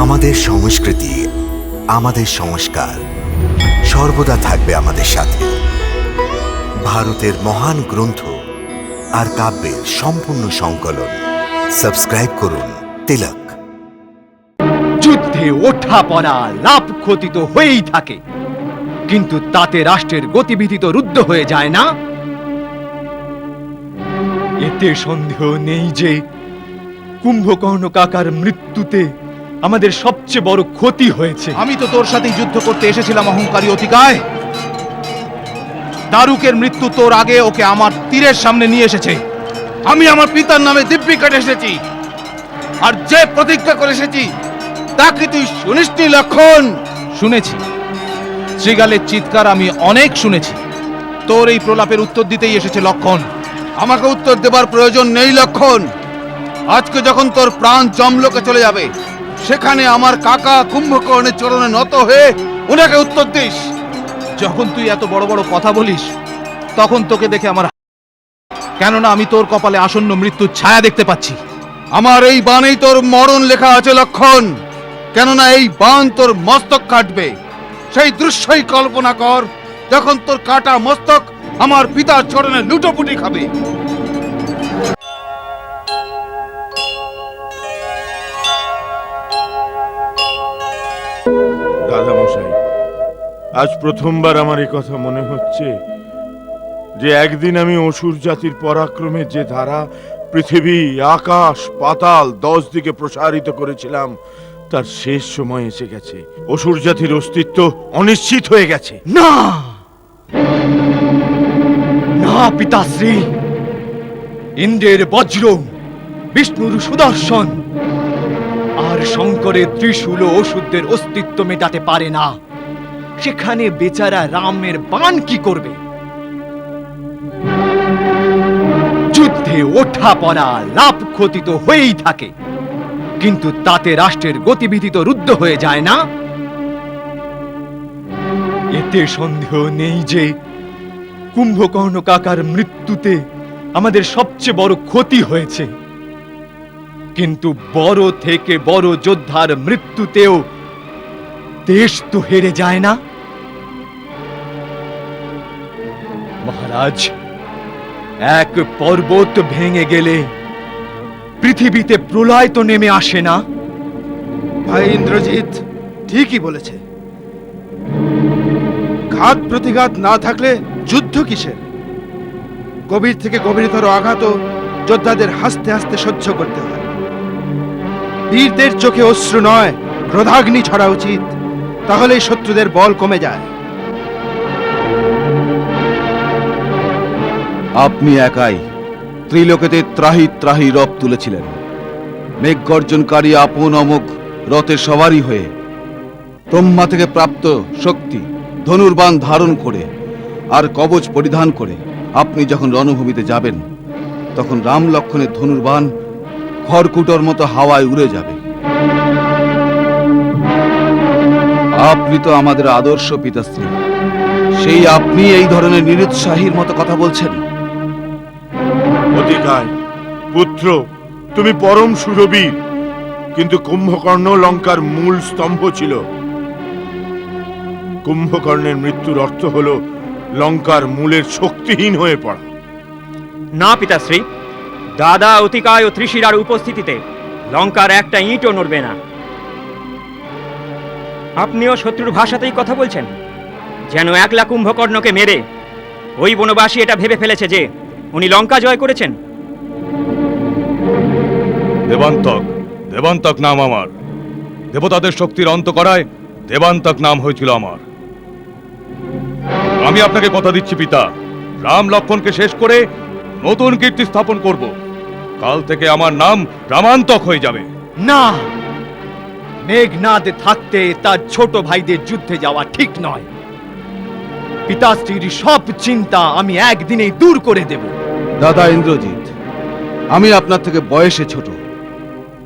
আমাদের সংস্কৃতি, আমাদের সংস্কার সর্বদা থাকবে আমাদের সাথে। ভারতের মহান গ্রন্থ আর কাব্যের সম্পূর্ণ সংকলন। সাবস্ক্রাইব করুন তিলক। যুদ্ধে ওঠা পড়া, লাভ ক্ষতি তো হয়েই থাকে, কিন্তু তাতে রাষ্ট্রের গতিবিধি তো রুদ্ধ হয়ে যায় না। এতে সন্দেহ নেই যে কুম্ভকর্ণ কাকার মৃত্যুতে আমাদের সবচেয়ে বড় ক্ষতি হয়েছে। আমি তো তোর সাথেই যুদ্ধ করতে এসেছিলাম অহংকারী অতিকায়। দারুকের মৃত্যু তোর আগে ওকে আমার তীরের সামনে নিয়ে এসেছে। আমি আমার পিতার নামে দিব্যি কেটে এসেছি, আর যে প্রতিজ্ঞা করে এসেছি তা কি তুই শুনিসনি লক্ষণ? শুনেছি, শ্রীগালের চিৎকার আমি অনেক শুনেছি। তোর এই প্রলাপের উত্তর দিতেই এসেছে লক্ষণ। আমাকে উত্তর দেবার প্রয়োজন নেই লক্ষণ। আজকে যখন তোর প্রাণ জমলোকে চলে যাবে, সেখানে আমার কাকা কুম্ভকর্ণের চরণে নত হয়ে ওনাকে উত্তর দিস। যখন তুই এত বড় বড় কথা বলিস, তখন তোকে দেখে আমার, কেননা আমি তোর কপালে আসন্ন মৃত্যুর ছায়া দেখতে পাচ্ছি। আমার এই বাণেই তোর মরণ লেখা আছে লক্ষণ, কেননা এই বাণ তোর মস্তক কাটবে। সেই দৃশ্যই কল্পনা কর, যখন তোর কাটা মস্তক আমার পিতার চরণে লুটোপুটি খাবে। দাদামশাই, আজ প্রথমবার আমার এই কথা মনে হচ্ছে যে একদিন আমি অসুর জাতির পরাক্রমের যে ধারা পৃথিবী, আকাশ, পাতাল 10 দিকে প্রসারিত করেছিলাম, তার শেষ সময় এসে গেছে। অসুর জাতির অস্তিত্ব অনিশ্চিত হয়ে গেছে। না না পিতাশ্রী, ইন্দ্রের বজ্র, বিষ্ণুর সুদর্শন আর শঙ্করের ত্রিশূল অসুরদের অস্তিত্ব মেটাতে পারে না। সেখানে বেচারা রামের বাণ কি করবে? যুদ্ধে ওঠা পড়া, লাভ ক্ষতি তো হয়েই থাকে, কিন্তু তাতে রাষ্ট্রের গতিবিধি তো রুদ্ধ হয়ে যায় না। এতে সন্দেহ নেই যে কুম্ভকর্ণ কাকার মৃত্যুতে আমাদের সবচেয়ে বড় ক্ষতি হয়েছে, কিন্তু বড় থেকে বড় যোদ্ধার মৃত্যুতেও দেশ তো হেরে যায় না। মহারাজ, এক পর্বত ভেঙে গেলে পৃথিবীতে প্রলয় তো নেমে আসে না। ভাই ইন্দ্রজিৎ ঠিকই বলেছে। ঘাত প্রতিঘাত না থাকলে যুদ্ধ কিসের? গভীর থেকে গভীরতর আঘাতও যোদ্ধাদের হাসতে হাসতে সহ্য করতে হয়। বীরদের চোখে অশ্রু নয়, ক্রোধাগ্নি ছড়া উচিত, তাহলেই শত্রুদের বল কমে যায়। আপনি একাই ত্রিলোকেতে ত্রাহি ত্রাহি রব তুলেছিলেন। মেঘগর্জনকারী আপন অমোঘ রথের সবারই হয়ে, ব্রহ্মা থেকে প্রাপ্ত শক্তি ধনুর্বাণ ধারণ করে আর কবচ পরিধান করে আপনি যখন রণভূমিতে যাবেন, তখন রাম লক্ষণের ধনুর্বাণ খড়কুটোর মতো হাওয়ায় উড়ে যাবে। আপনি তো আমাদের আদর্শ পিতাশ্রী, সেই আপনি এই ধরনের নিরুৎসাহীর মতো কথা বলছেন? অতিকায় পুত্র, তুমি পরম সুরবীর, কিন্তু কুম্ভকর্ণ লঙ্কার মূল স্তম্ভ ছিল। কুম্ভকর্ণের মৃত্যুর অর্থ হল লঙ্কার মূলের শক্তিহীন হয়ে পড়া। না পিতাশ্রী, দাদা অতিকায় ও ত্রিশিরার উপস্থিতিতে লঙ্কার একটা ইঁটও নড়বে না। আপনিও শত্রুর ভাষাতেই কথা বলছেন, যেন একলা কুম্ভকর্ণকে মেরে ওই বনবাসী এটা ভেবে ফেলেছে যে উনি লঙ্কা জয় করেছেন। দেবান্তক, দেবান্তক নাম আমার। দেবতাদের শক্তির অন্ত করায় দেবান্তক নাম হয়েছিল আমার। আমি আপনাকে কথা দিচ্ছি পিতা, রাম লক্ষণকে শেষ করে নতুন কীর্তি স্থাপন করব। কাল থেকে আমার নাম রামান্তক হয়ে যাবে। না, মেঘনাদ থাকতে তার ছোট ভাইদের যুদ্ধে যাওয়া ঠিক নয়। পিতাশ্রীর সব চিন্তা আমি একদিনেই দূর করে দেব। দাদা ইন্দ্রজিৎ, আমি আপনার থেকে বয়সে ছোট,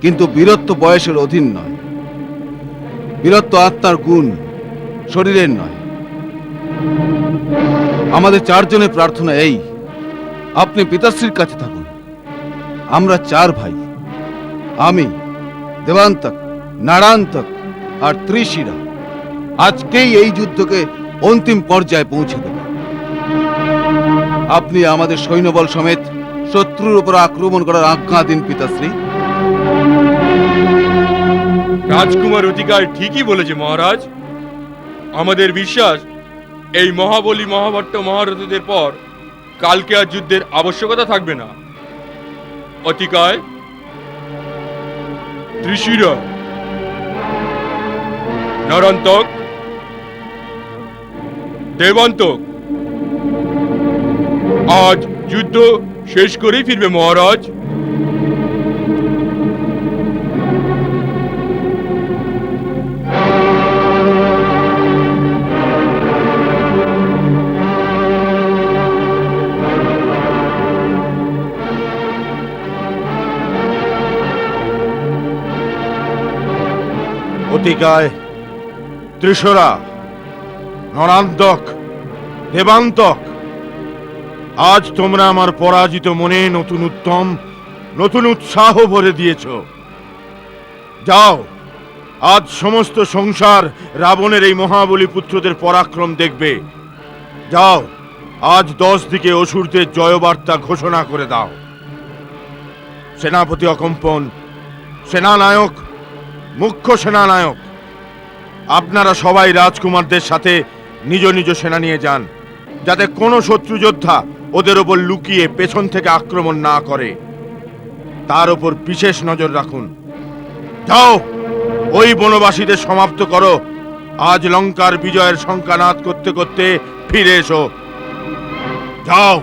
কিন্তু বীরত্ব বয়সের অধীন নয়। বীরত্ব আত্মার গুণ, শরীরের নয়। আমাদের চারজনের প্রার্থনা এই, আপনি পিতাশ্রীর কাছে থাকুন। আমরা 4 ভাই, আমি, দেবান্তক, নারান্তক আর ত্রিশিরা আজকেই এই যুদ্ধকে অন্তিম পর্যায়ে পৌঁছে দেবে। আপনি আমাদের সৈন্যবল সমেত শত্রুর উপর আক্রমণ করার আজ্ঞা দিন পিতাশ্রী। রাজকুমার অতিকায় ঠিকই বলেছে মহারাজ। আমাদের বিশ্বাস এই মহাবলী মহাভট্ট মহারথীদের পর কালকে আর যুদ্ধের আবশ্যকতা থাকবে না। অতিকায়, ত্রিশিরা, নরান্তক, দেবান্তক, আজ যুদ্ধ শেষ করেই ফিরবে মহারাজ। অতিকায়, ত্রিশরা, নরান্তক, দেবান্তক, আজ তোমরা আমার পরাজিত মনে নতুন উদ্যম, নতুন উৎসাহ ভরে দিয়েছ। যাও, আজ সমস্ত সংসার রাবণের এই মহাবলী পুত্রদের পরাক্রম দেখবে। যাও, আজ 10 দিকে অসুরদের জয়বার্তা ঘোষণা করে দাও। সেনাপতি অকম্পন, সেনানায়ক, মুখ্য সেনানায়ক, আপনারা সবাই রাজকুমারদের সাথে নিজ নিজ সেনা নিয়ে যান, যাতে কোনো শত্রু যোদ্ধা ওদের ওপর লুকিয়ে পেছন থেকে আক্রমণ না করে। তার ওপর বিশেষ নজর রাখুন। যাও, ওই বনবাসীদের সমাপ্ত করো। আজ লঙ্কার বিজয়ের শঙ্কানাদ করতে করতে ফিরে এসো। যাও।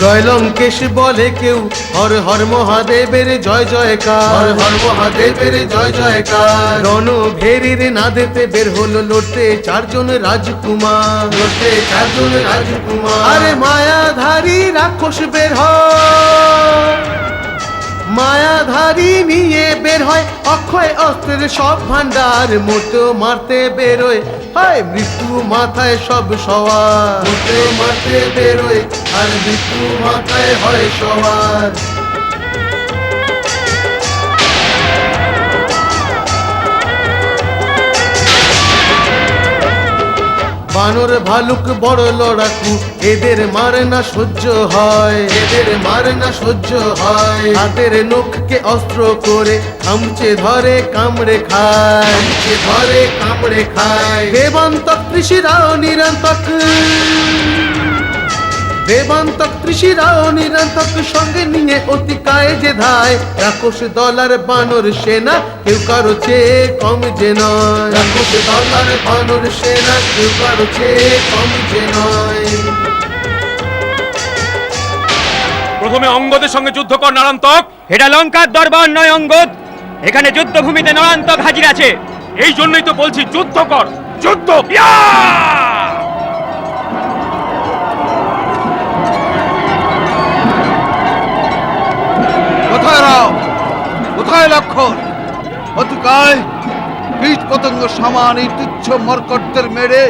জয় লঙ্কেশ বলে কেউ, হর হর মহাদেবের জয় জয়কার, হর হর মহাদেবের জয় জয়কার। রণভেরীর নাদেতে বের হলো লড়তে 4 জন রাজকুমার, লড়তে 4 জন রাজকুমার। আরে মায়াধারী রাক্ষস বের হয়, মায়াধারী নিয়ে বের হয় অক্ষয় অস্ত্রের সব ভান্ডার। মরতেও মারতে বেরোয়, হয় মৃত্যু মাথায় সব সওয়ার। মরতেও মারতে বেরোয় আর মৃত্যু মাথায় হয় সওয়ার। বানর ভালুক বড় লড়াকু, এদের মারে না সহ্য হয়, এদের মারে না সহ্য হয়। হাতের নখকে অস্ত্র করে খামচে ধরে কামড়ে খায়, খামচে ধরে কামড়ে খায়। দেবান্তক ত্রিশিরাও নিরন্তক, দেবান্তক ত্রিশিরাও নিরন্তক সঙ্গে নিয়ে অতিকায় যে ধায়। রাক্ষস দলার বানর সেনা কেউ কারো চেয়ে কম যে নয়, রাক্ষস দলার বানর সেনা কেউ কারো চেয়ে কম যে নয়। প্রথমে অঙ্গদের সঙ্গে যুদ্ধ কর নারান্তক। এটা লঙ্কার দরবার নয় অঙ্গদ, এখানে যুদ্ধভূমিতে নরান্তক হাজির আছে। এই জন্যই তো বলছি যুদ্ধ কর, যুদ্ধ। কোথায় রাম, কোথায় লক্ষণ? অতিকায়, কীট পতঙ্গ সমান এই তুচ্ছ মর্কটদের মেরে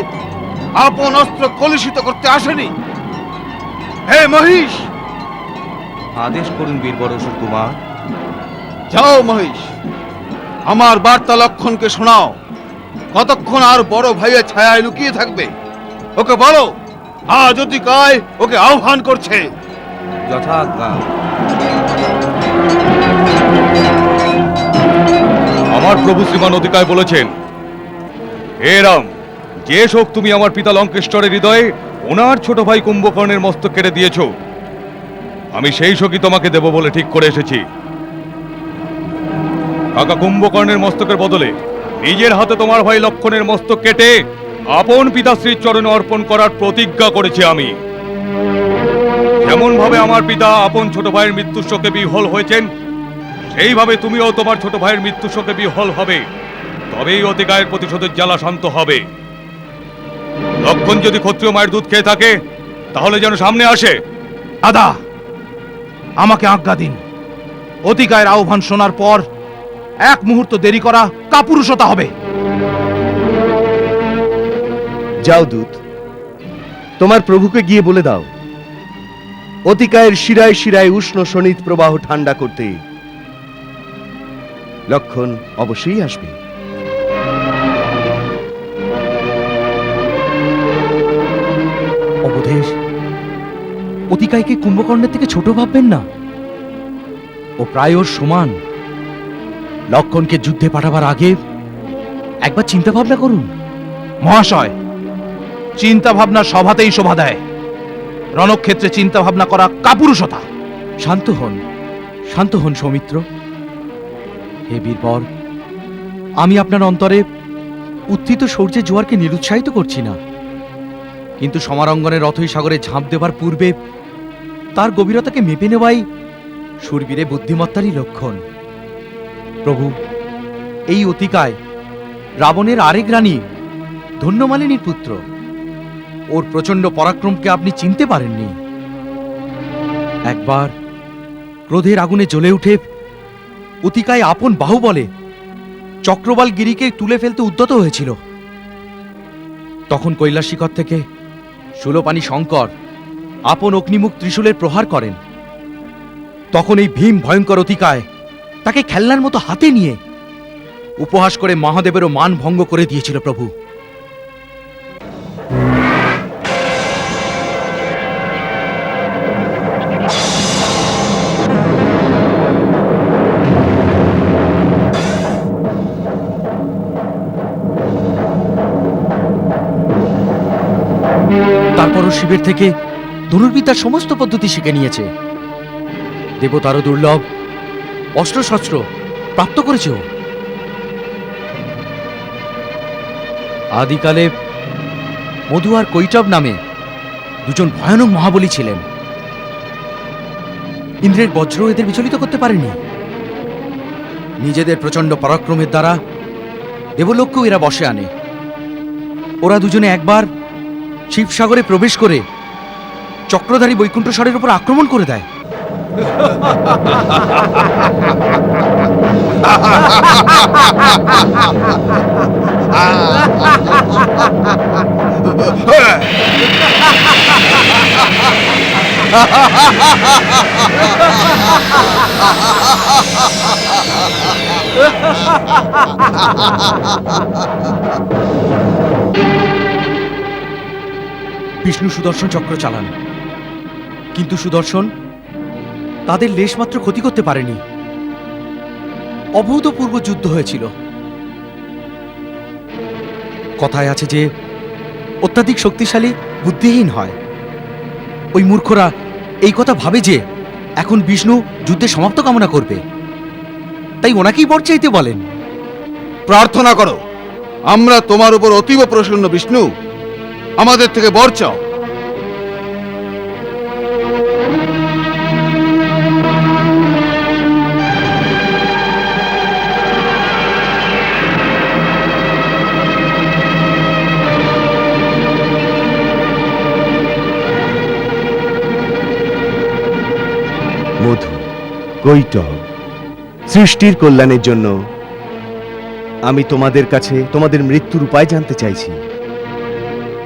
আপন অস্ত্র কলুষিত করতে আসেনি। হে মহিষ, আদেশ করুন বীরবর অসুর কুমার। যাও মহিষ, আমার বার্তা লক্ষণকে শোনাও। কতক্ষণ আর বড় ভাইয়ের ছায়ায় লুকিয়ে থাকবে? ওকে বলো আজ অতিকায় ওকে আহ্বান করছে। যথাজ্ঞা। আমার প্রভু শ্রীমান অতিকায় বলেছেন, হে রাম, যে শোক তুমি আমার পিতা লঙ্কেশ্বরের হৃদয়ে ওনার ছোট ভাই কুম্ভকর্ণের মস্তক কেটে দিয়েছ, আমি সেই শোকই তোমাকে দেব বলে ঠিক করে এসেছি। কাকা কুম্ভকর্ণের মস্তকের বদলে নিজের হাতে তোমার ভাই লক্ষণের মস্তক কেটে আপন পিতাশ্রীর চরণে অর্পণ করার প্রতিজ্ঞা করেছি আমি। যেমন ভাবে আমার পিতা আপন ছোট ভাইয়ের মৃত্যুর শোকে বিহ্বল হয়েছেন, সেইভাবে তুমিও তোমার ছোট ভাইয়ের মৃত্যুর শোকে বিহ্বল হবে। তবেই অতিকায়ের প্রতিশোধের জ্বালা শান্ত হবে। লক্ষণ যদি ক্ষত্রিয় মায়ের দুধ খেয়ে থাকে তাহলে যেন সামনে আসে। দাদা, আমাকে আজ্ঞা দিন। অতিকায়ের আহ্বান শোনার পর এক মুহূর্ত দেরি করা কাপুরুষতা হবে। যাও দূত, তোমার প্রভুকে গিয়ে বলে দাও, অতিকায়ের শিরায় শিরায় উষ্ণ শোণিত প্রবাহ ঠান্ডা করতে লক্ষণ অবশ্যই আসবে। অবধেশ, অতিকায়কে কুম্ভকর্ণের থেকে ছোট ভাববেন না। ও প্রায় ওর সমান। লক্ষণকে যুদ্ধে পাঠাবার আগে একবার চিন্তা ভাবনা করুন। মহাশয়, চিন্তা ভাবনা সভাতেই শোভা দেয়, রণক্ষেত্রে চিন্তা ভাবনা করা কাপুরুষতা। শান্ত হন সৌমিত্র। হে বীরবর, আমি আপনার অন্তরে উত্থিত শৌর্যের জোয়ারকে নিরুৎসাহিত করছি না, কিন্তু সমারঙ্গনের রথই সাগরে ঝাঁপ দেবার পূর্বে তার গভীরতাকে মেপে নেওয়াই শূরবীরে বুদ্ধিমত্তারই লক্ষণ। প্রভু, এই অতিকায় রাবণের আরেক রানী ধন্যমালিনীর পুত্র। ওর প্রচন্ড পরাক্রমকে আপনি চিনতে পারেননি। একবার ক্রোধের আগুনে জ্বলে উঠে অতিকায় আপন বাহুবলে চক্রবাল গিরিকে তুলে ফেলতে উদ্যত হয়েছিল। তখন কৈলাস শিখর থেকে শূলপাণি শঙ্কর আপন অগ্নিমুখ ত্রিশূলের প্রহার করেন। তখন এই ভীম ভয়ঙ্কর অতিকায় তাকে খেলনার মতো হাতে নিয়ে উপহাস করে মহাদেবেরও মান ভঙ্গ করে দিয়েছিল প্রভু। তারপরও শিবের থেকে ধনুর্বিদ্যার সমস্ত পদ্ধতি শিখে নিয়েছে। দেবতারও দুর্লভ অস্ত্রশস্ত্র প্রাপ্ত করেছে ও। আদিকালে মধু আর কৈটব নামে দুজন ভয়ানক মহাবলী ছিলেন। ইন্দ্রের বজ্র এদের বিচলিত করতে পারেনি। নিজেদের প্রচন্ড পরাক্রমের দ্বারা দেবলোককেও এরা বশে আনে। ওরা দুজনে একবার শিবসাগরে প্রবেশ করে চক্রধারী বৈকুণ্ঠস্বরের উপর আক্রমণ করে দেয়। বিষ্ণু সুদর্শন চক্র চালান, কিন্তু সুদর্শন তাদের লেশমাত্র ক্ষতি করতে পারেনি। অভূতপূর্ব যুদ্ধ হয়েছিল। কথায় আছে যে অত্যাধিক শক্তিশালী বুদ্ধিহীন হয়। ওই মূর্খরা এই কথা ভাবে যে এখন বিষ্ণু যুদ্ধের সমাপ্ত কামনা করবে, তাই ওনাকেই বর চাইতে বলেন। প্রার্থনা করো, আমরা তোমার উপর অতীব প্রসন্ন বিষ্ণু, আমাদের থেকে বর চাও। মধু, কৈটব, সৃষ্টির কল্যাণের জন্য আমি তোমাদের কাছে তোমাদের মৃত্যুর উপায় জানতে চাইছি।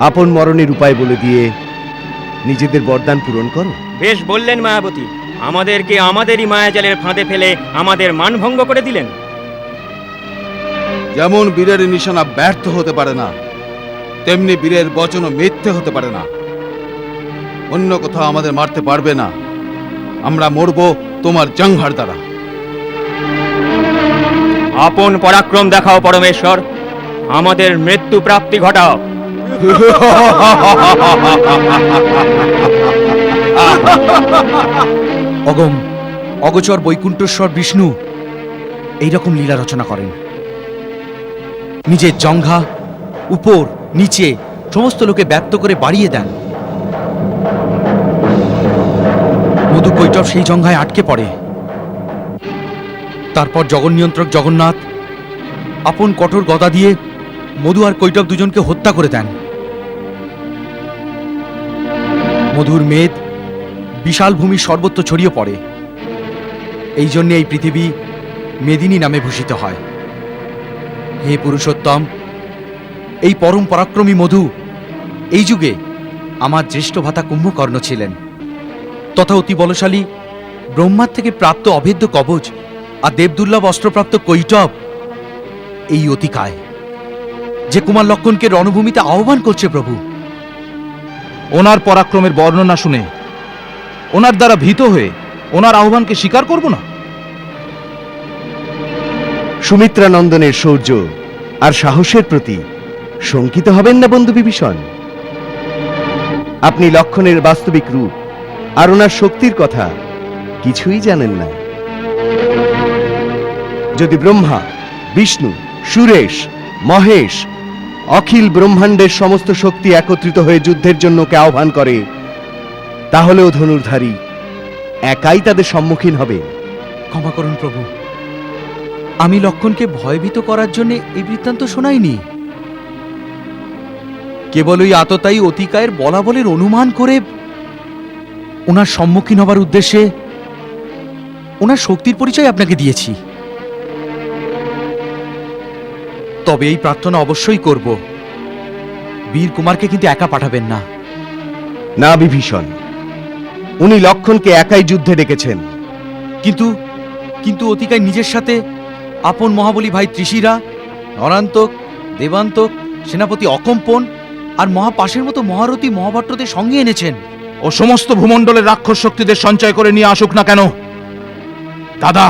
আপন মরণের উপায় বলে দিয়ে নিজেদের বরদান পূরণ করো। বেশ বললেন মায়াবতী, আমাদেরকে আমাদেরই মায়াজালের ফাঁদে ফেলে আমাদের মানভঙ্গ করে দিলেন। যেমন বীরের নিশানা ব্যর্থ হতে পারে না, তেমনি বীরের বচনও মিথ্যে হতে পারে না। অন্য কোথাও আমাদের মারতে পারবে না, আমরা মরব তোমার জাঙ্ঘার দ্বারা। আপন পরাক্রম দেখাও পরমেশ্বর, আমাদের মৃত্যু প্রাপ্তি ঘটাও। অগোচর বৈকুণ্ঠেশ্বর বিষ্ণু এইরকম লীলা রচনা করেন। নিজের জঙ্ঘা উপর নিচে সমস্ত লোকে ব্যক্ত করে বাড়িয়ে দেন। মধু কৈটব সেই জঙ্ঘায় আটকে পড়ে। তারপর জগন্নিয়ন্ত্রক জগন্নাথ আপন কঠোর গদা দিয়ে মধু আর কৈটব দুজনকে হত্যা করে দেন। মধুর মেদ বিশাল ভূমির সর্বত্র ছড়িয়ে পড়ে। এই জন্য এই পৃথিবী মেদিনী নামে ভূষিত হয়। হে পুরুষোত্তম, এই পরম পরাক্রমী মধু এই যুগে আমার জ্যেষ্ঠ ভ্রাতা কুম্ভকর্ণ ছিলেন, তথা অতি বলশালী ব্রহ্মার থেকে প্রাপ্ত অভেদ্য কবচ আর দেবদুর্লভ অস্ত্রপ্রাপ্ত কৈটব এই অতিকায়, যে কুমার লক্ষণকে রণভূমিতে আহ্বান করছে। প্রভু, ওনার পরাক্রমের বর্ণনা শুনে ওনার দ্বারা ভীত হয়ে ওনার আহ্বানকে স্বীকার করব না? সুমিত্রা নন্দনের শৌর্য আর সাহসের প্রতি শঙ্কিত হবেন না বন্ধু বিভীষণ। আপনি লক্ষণের বাস্তবিক রূপ আর ওনার শক্তির কথা কিছুই জানেন না। যদি ব্রহ্মা, বিষ্ণু, সুরেশ, মহেশ, অখিল ব্রহ্মাণ্ডের সমস্ত শক্তি একত্রিত হয়ে যুদ্ধের জন্য ওকে আহ্বান করে, তাহলেও ধনুর্ধারী একাই তাদের সম্মুখীন হবে। ক্ষমা করুন প্রভু, আমি লক্ষণকে ভয়ভীত করার জন্য এই বৃত্তান্ত শোনাইনি। কেবল ওই আততায়ী অতিকায়ের বলাবলের অনুমান করে ওনার সম্মুখীন হবার উদ্দেশ্যে ওনার শক্তির পরিচয় আপনাকে দিয়েছি। তবে এই প্রার্থনা অবশ্যই করব, বীর কুমারকে কিন্তু একা পাঠাবেন না। না বিভীষণ, উনি লক্ষণকে একাই যুদ্ধে ডেকেছেন। কিন্তু কিন্তু অতিকায় নিজের সাথে আপন মহাবলী ভাই ত্রিশিরা, নরান্তক, দেবান্তক, সেনাপতি অকম্পন আর মহাপাশের মতো মহারথী মহাভট্টদের সঙ্গে এনেছেন। ও সমস্ত ভূমণ্ডলের রাক্ষস শক্তিদের সঞ্চয় করে নিয়ে আসুক না কেন, দাদা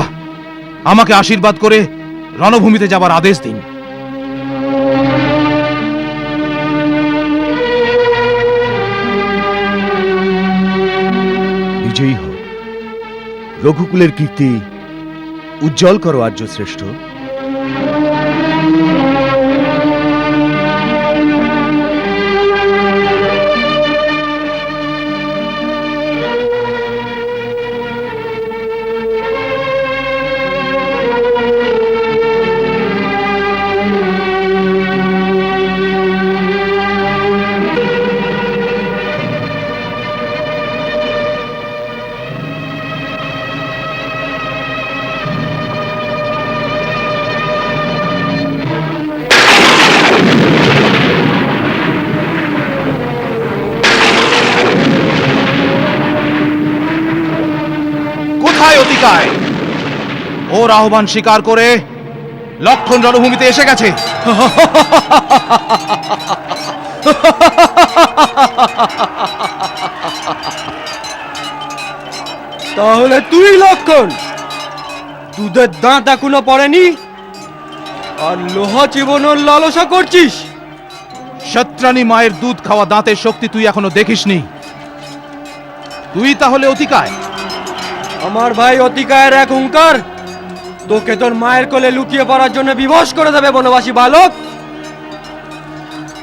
আমাকে আশীর্বাদ করে রণভূমিতে যাবার আদেশ দিন। বিজয়ী হোক, রঘুকুলের কীর্তি উজ্জ্বল করো আর্য শ্রেষ্ঠ। কোথায় অতিকায়? ওর আহ্বান স্বীকার করে লক্ষণ রণভূমিতে এসে গেছে। তাহলে তুই লক্ষণ, দুধের দাঁত এখনো পড়েনি আর লোহা চিবনোর লালসা করছিস? শত্রানী মায়ের দুধ খাওয়া দাঁতের শক্তি তুই এখনো দেখিসনি। তুই তাহলে অতিকায়? আমার ভাই অতিকায়ের এক হুঙ্কার তোকে তোর মায়ের কোলে লুকিয়ে পড়ার জন্য বিবশ করে দেবে বনবাসী বালক।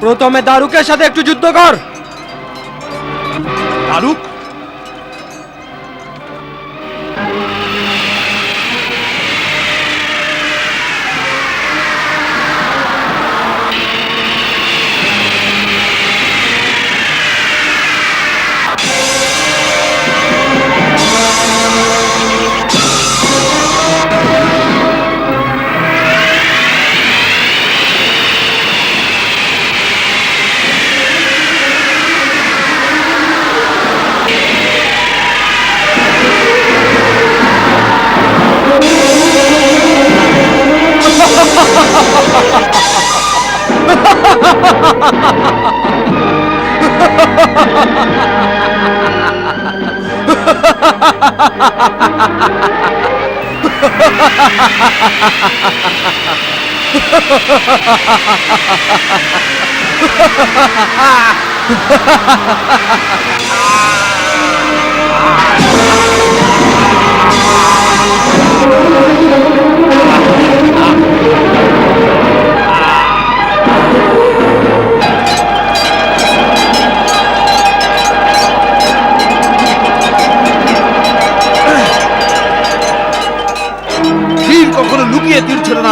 প্রথমে দারুকের সাথে একটু যুদ্ধ কর। দারুক?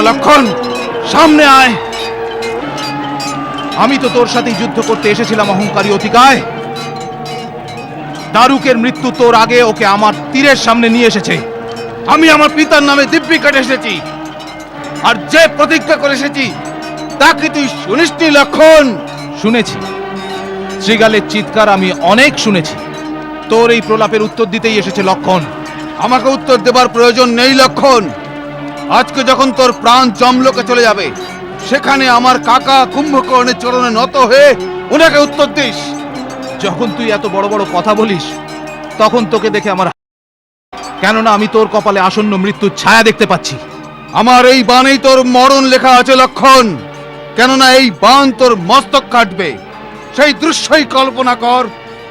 না লক্ষণ, সামনে আয়। আমি তো তোর সাথেই যুদ্ধ করতে এসেছিলাম অহংকারী অতিকায়। দারুকের মৃত্যু তোর আগে ওকে আমার তীরের সামনে নিয়ে এসেছে। আমি আমার পিতার নামে দিব্যি কেটে এসেছি, আর যে প্রতিজ্ঞা করে এসেছি তাকে তুই শুনিসনি লক্ষণ? শুনেছি, শ্রীগালের চিৎকার আমি অনেক শুনেছি। তোর এই প্রলাপের উত্তর দিতেই এসেছে লক্ষণ। আমাকে উত্তর দেবার প্রয়োজন নেই লক্ষণ। আজকে যখন তোর প্রাণ জমলোকে চলে যাবে, সেখানে আমার কাকা কুম্ভকর্ণের চরণে নত হয়ে ওনাকে উত্তর দিস। যখন তুই এত বড় বড় কথা বলিস, তখন তোকে দেখে আমার, কেননা আমি তোর কপালে আসন্ন মৃত্যুর ছায়া দেখতে পাচ্ছি। আমার এই বাণেই তোর মরণ লেখা আছে লক্ষণ, কেননা এই বাণ তোর মস্তক কাটবে। সেই দৃশ্যই কল্পনা কর,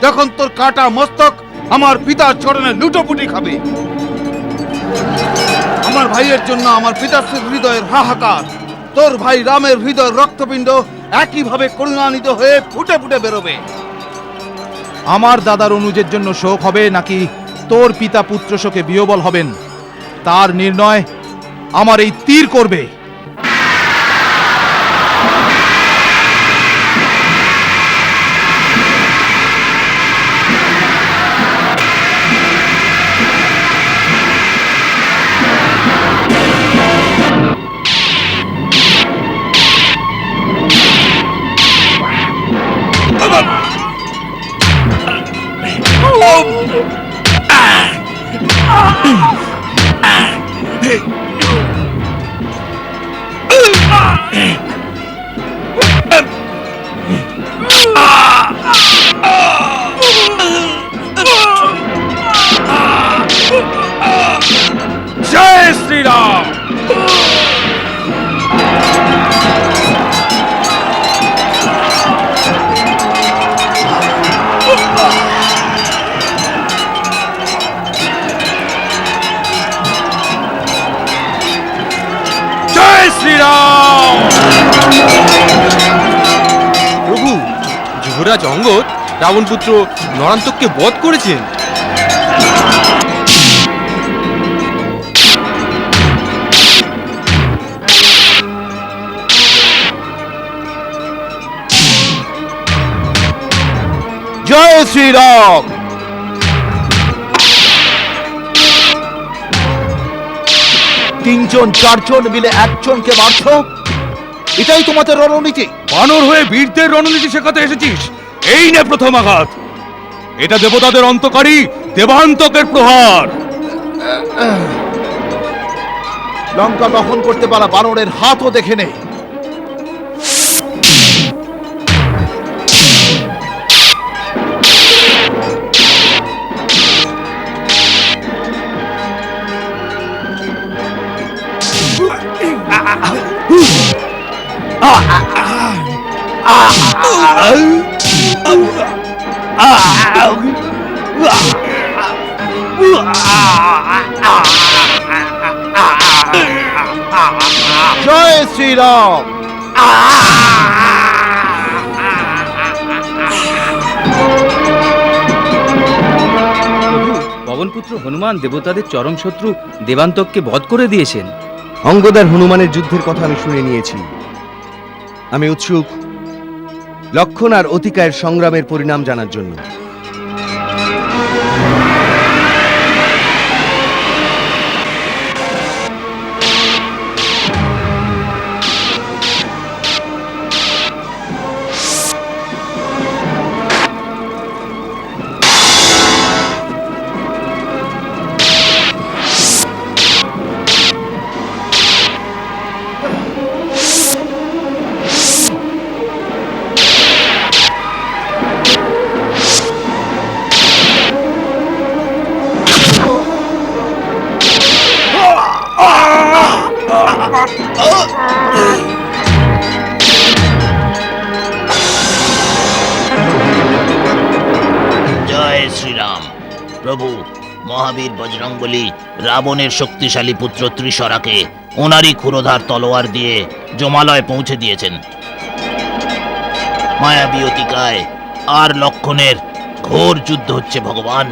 যখন তোর কাটা মস্তক আমার পিতার চরণে লুটোপুটি খাবে। আমার ভাইয়ের জন্য আমার পিতাশ্রীর হৃদয়ের হাহাকার, তোর ভাই রামের হৃদয়ের রক্তপিণ্ড একইভাবে করুণান্বিত হয়ে ফুটে ফুটে বেরোবে। আমার দাদার অনুজের জন্য শোক হবে নাকি তোর পিতা পুত্র শোকে বিহ্বল হবেন, তার নির্ণয় আমার এই তীর করবে। জয় শ্রীরাম। জয় শ্রীরাম। প্রভু, যুবরাজ অঙ্গদ রাবণ পুত্র নরান্তককে বধ করেছেন। জয় শ্রীরাম। তিনজন চারজন মিলে একজনকে মারছ, এটাই তোমাদের রণনীতি? বানর হয়ে বীরদের রণনীতি শেখাতে এসেছিস? এই নে প্রথম আঘাত। এটা দেবতাদের অন্তকারী দেবান্তকের প্রহার। লঙ্কা দখল করতে পারা বানরের হাতও দেখে নে। জয় শ্রীরাম। পবনপুত্র হনুমান দেবতাদের চরম শত্রু দেবান্তককে বধ করে দিয়েছেন। অঙ্গদ আর হনুমানের যুদ্ধের কথা আমি শুনে নিয়েছি। আমি উৎসুক লক্ষণ আর অতিকায়ের সংগ্রামের পরিণাম জানার জন্য। জয় শ্রীরাম। প্রভু, মহাবীর বজরংবলী রাবণের শক্তিশালী পুত্র ত্রিশরাকে ওনারই ক্ষুরোধার তলোয়ার দিয়ে জমালয় পৌঁছে দিয়েছেন। মায়াবী অতিকায় আর লক্ষণের ঘোর যুদ্ধ হচ্ছে ভগবান।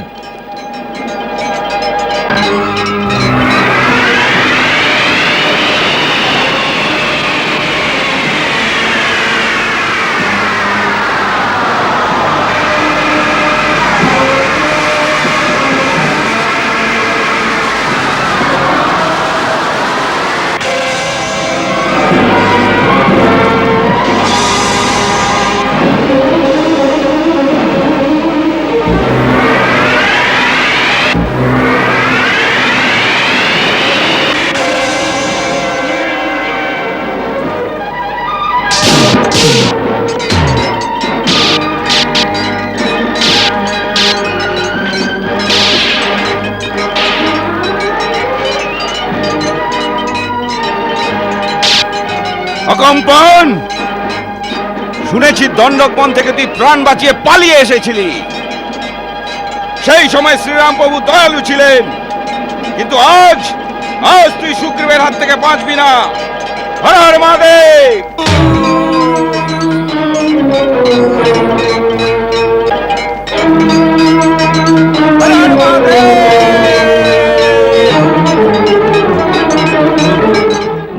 কম্পন, শুনেছি দণ্ডক বন থেকে তুই প্রাণ বাঁচিয়ে পালিয়ে এসেছিলি। সেই সময় শ্রীরাম প্রভু দয়ালু ছিলেন, কিন্তু আজ আজ তুই সুগ্রীবের হাত থেকে বাঁচবি না। হর হর মহাদেব। হর হর মহাদেব।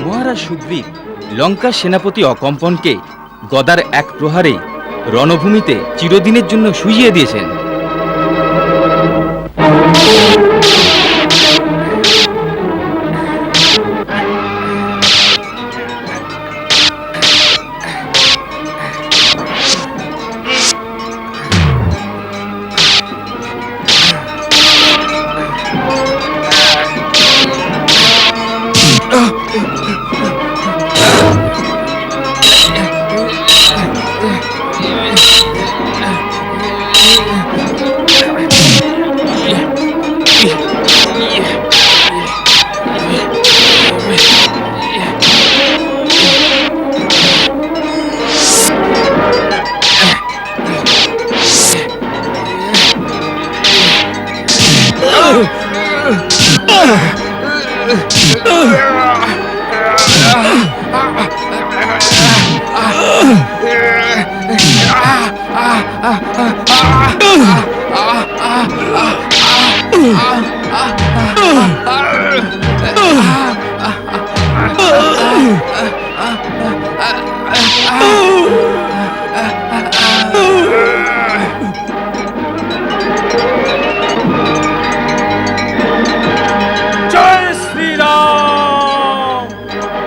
মহারাজ সুগ্রীব লঙ্কার সেনাপতি অকম্পনকে গদার এক প্রহারে রণভূমিতে চিরদিনের জন্য শুইয়ে দিয়েছেন।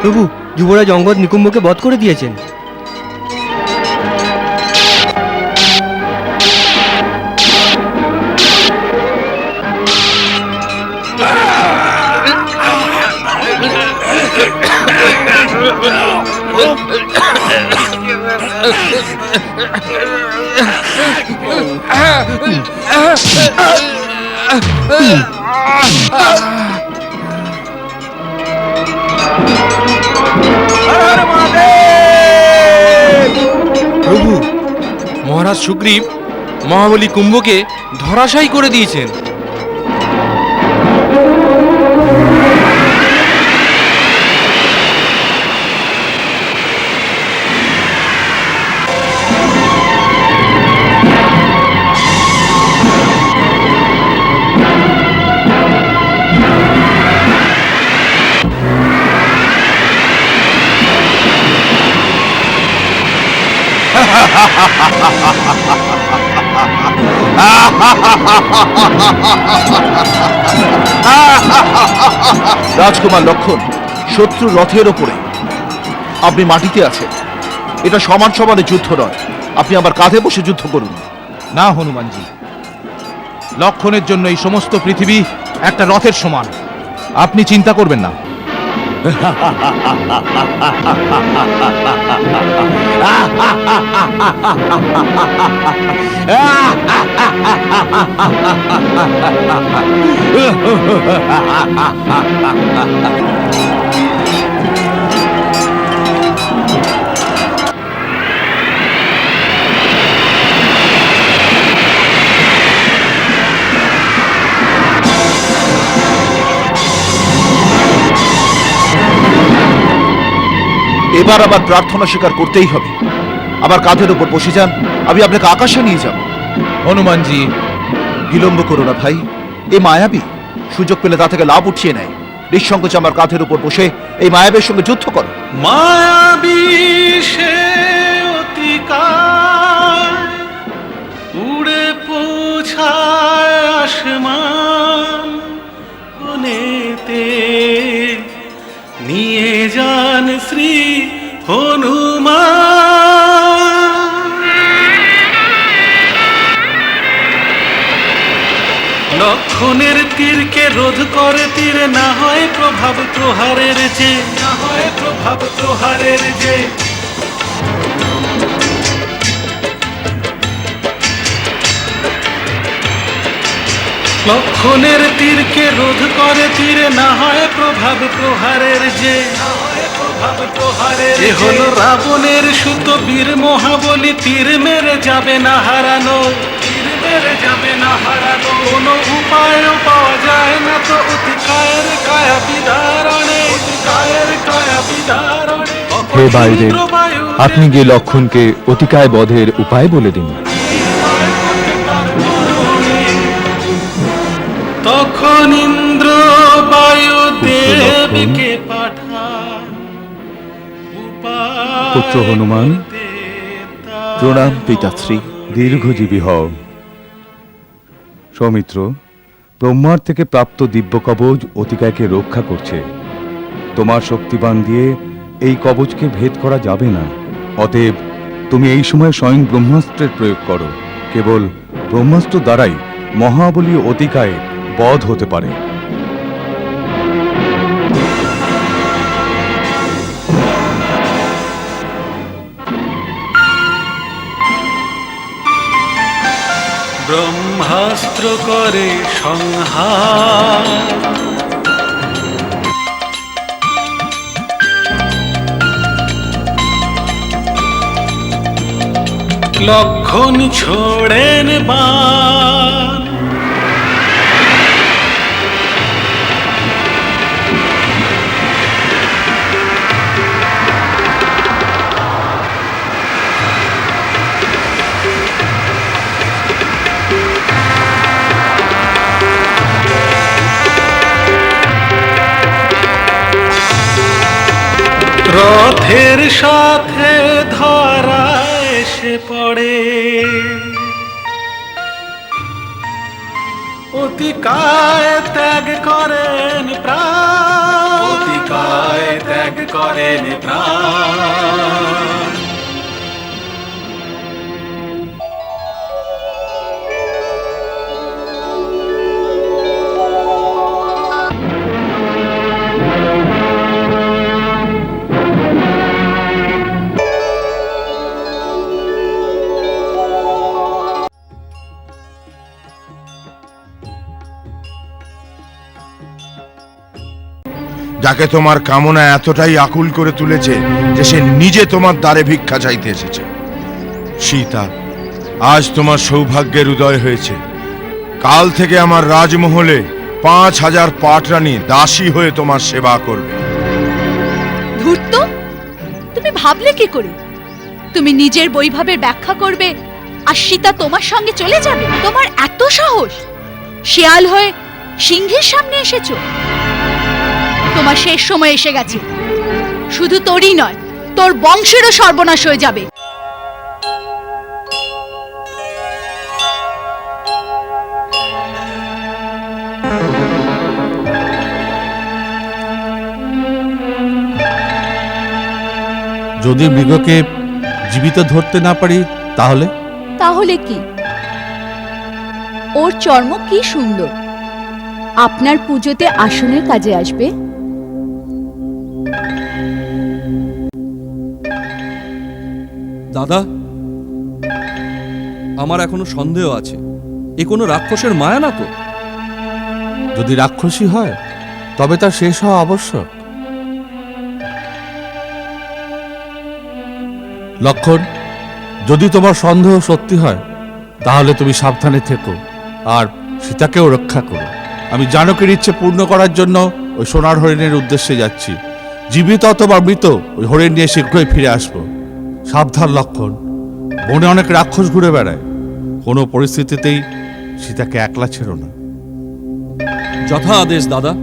প্রভু, যুবরাজ অঙ্গদ নিকুম্ভকে বধ করে দিয়েছেন। প্রভু, মহারাজ সুগ্রীব মহাবলী কুম্ভকে ধরাশায়ী করে দিয়েছেন। রাজকুমার লক্ষণ, শত্রু রথের ওপরে, আপনি মাটিতে আছেন। এটা সমান সমানে যুদ্ধ নয়, আপনি আমার কাঁধে বসে যুদ্ধ করুন। না হনুমানজি, লক্ষণের জন্য এই সমস্ত পৃথিবী একটা রথের সমান। আপনি চিন্তা করবেন না। এবার আমার প্রার্থনা স্বীকার করতেই হবে। আমার কাঁধের উপর বসে যান, আমি আপনাকে আকাশে নিয়ে যাব। হনুমানজি, বিলম্ব করো না ভাই, এ মায়াবী সুযোগ পেলে তা থেকে লাভ উঠিয়ে নেয়। নিঃসংকোচে আমার কাঁধের উপর বসে এই মায়াবীর সঙ্গে যুদ্ধ করো। মায়াবী সে অতিকায় উড়ে পৌঁছায় আসমান কোনেতে, নিয়ে যান শ্রী হনুমান। লক্ষণের তীরকে রোধ করে তীরে না হয় প্রভাব প্রহারের যে, না হয় প্রভাব প্রহারের যে। লক্ষণের তীরকে রোধ করে তীরে না হয় প্রভাব প্রহারের যে, না হয় প্রভাব যে হলো রাবণের সুত বীর মহাবলী, তীর মেরে যাবে না হারানো, তীর মেরে যাবে না হারানো। কোনো উপায়ও পাওয়া যায় না তো অতিকায়ের কায়া বিদারণে, অতিকায়ের কায়া বিদারণে। হে বায়ুদেব, আপনি গিয়ে লক্ষণকে অতিকায় বধের উপায় বলে দিন। তখন ইন্দ্র বায়ুদেবকে পাঠায় পুত্র হনুমান, প্রণাম পিতাশ্রী, দীর্ঘজীবী হও। সৌমিত্র, ব্রহ্মার থেকে প্রাপ্ত দিব্য কবচ অতিকায়কে রক্ষা করছে। তোমার শক্তিবান দিয়ে এই কবচকে ভেদ করা যাবে না। অতএব তুমি এই সময় স্বয়ং ব্রহ্মাস্ত্রের প্রয়োগ করো। কেবল ব্রহ্মাস্ত্র দ্বারাই মহাবলী অতিকায় বধ হতে পারে। ব্রহ্মাস্ত্র করে সংহার, লক্ষণ ছোড়েন বাণ, রথের সাথে ধরা এসে পড়ে, অতিকায় ত্যাগ করেন প্রাণ, অতিকায় ত্যাগ করেন প্রাণ। যাকে তোমার কামনা এতটাই আকুল করে তুলেছে যে সে নিজে তোমার দ্বারে ভিক্ষা চাইতে এসেছে। সীতা, আজ তোমার সৌভাগ্যের উদয় হয়েছে। কাল থেকে আমার রাজমহলে 5000 পাটরানী দাসী হয়ে তোমার সেবা করবে। ধূর্ত, তুমি ভাবলে কি করে? তুমি নিজের বৈভবের ব্যাখ্যা করবে আর সীতা তোমার সঙ্গে চলে যাবে? তোমার এত সাহস! শিয়াল হয়ে সিংহের সামনে এসেছো। তোমার শেষ সময় এসে গেছে। শুধু তোরই নয়, তোর বংশেরও সর্বনাশ হয়ে যাবে। যদি মৃগকে জীবিত ধরতে না পারি তাহলে? তাহলে কি? ওর চর্ম কি সুন্দর, আপনার পুজোতে আসনের কাজে আসবে। দাদা, আমার এখনো সন্দেহ আছে, এ কোনো রাক্ষসের মায়া না তো? যদি রাক্ষসী হয় তবে তার শেষ হওয়া আবশ্যক। লক্ষণ, যদি তোমার সন্দেহ সত্যি হয় তাহলে তুমি সাবধানে থেকো আর সীতাকেও রক্ষা করো। আমি জানকের ইচ্ছে পূর্ণ করার জন্য ওই সোনার হরিণের উদ্দেশ্যে যাচ্ছি। জীবিত অথবা মৃত ওই হরিণ নিয়ে শীঘ্রই ফিরে আসবো। সাবধান লক্ষণ, বনে অনেক রাক্ষস ঘুরে বেড়ায়। কোনো পরিস্থিতিতেই সীতাকে একলা ছেড়ো না। যথা আদেশ দাদা।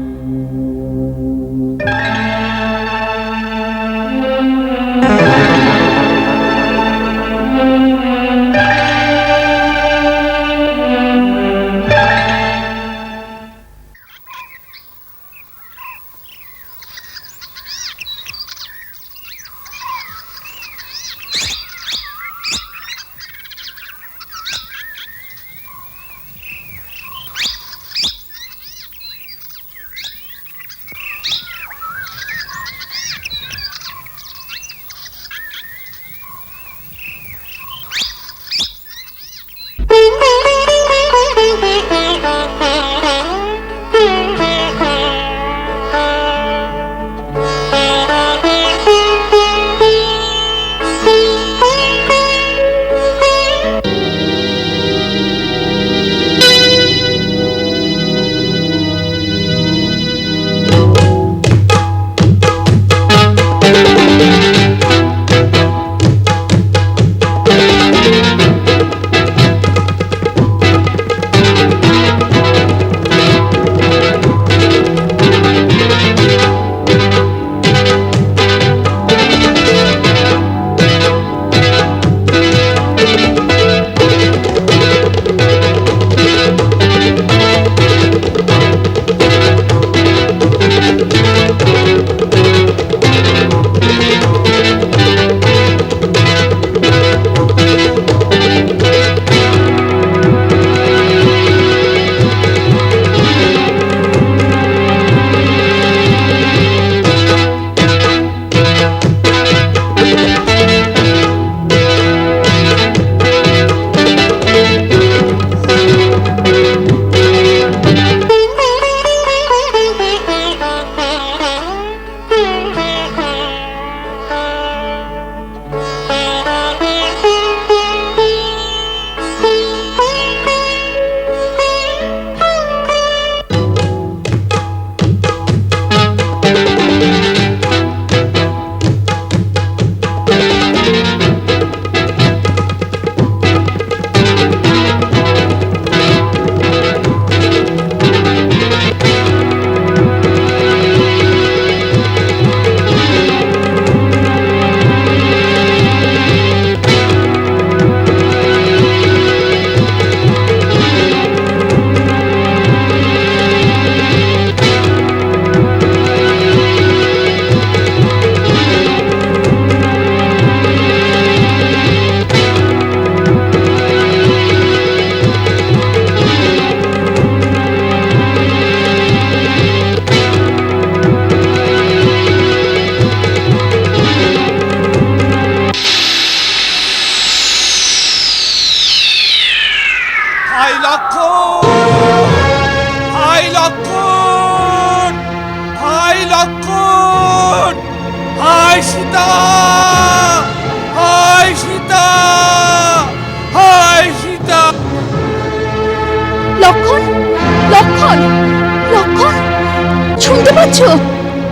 আছো?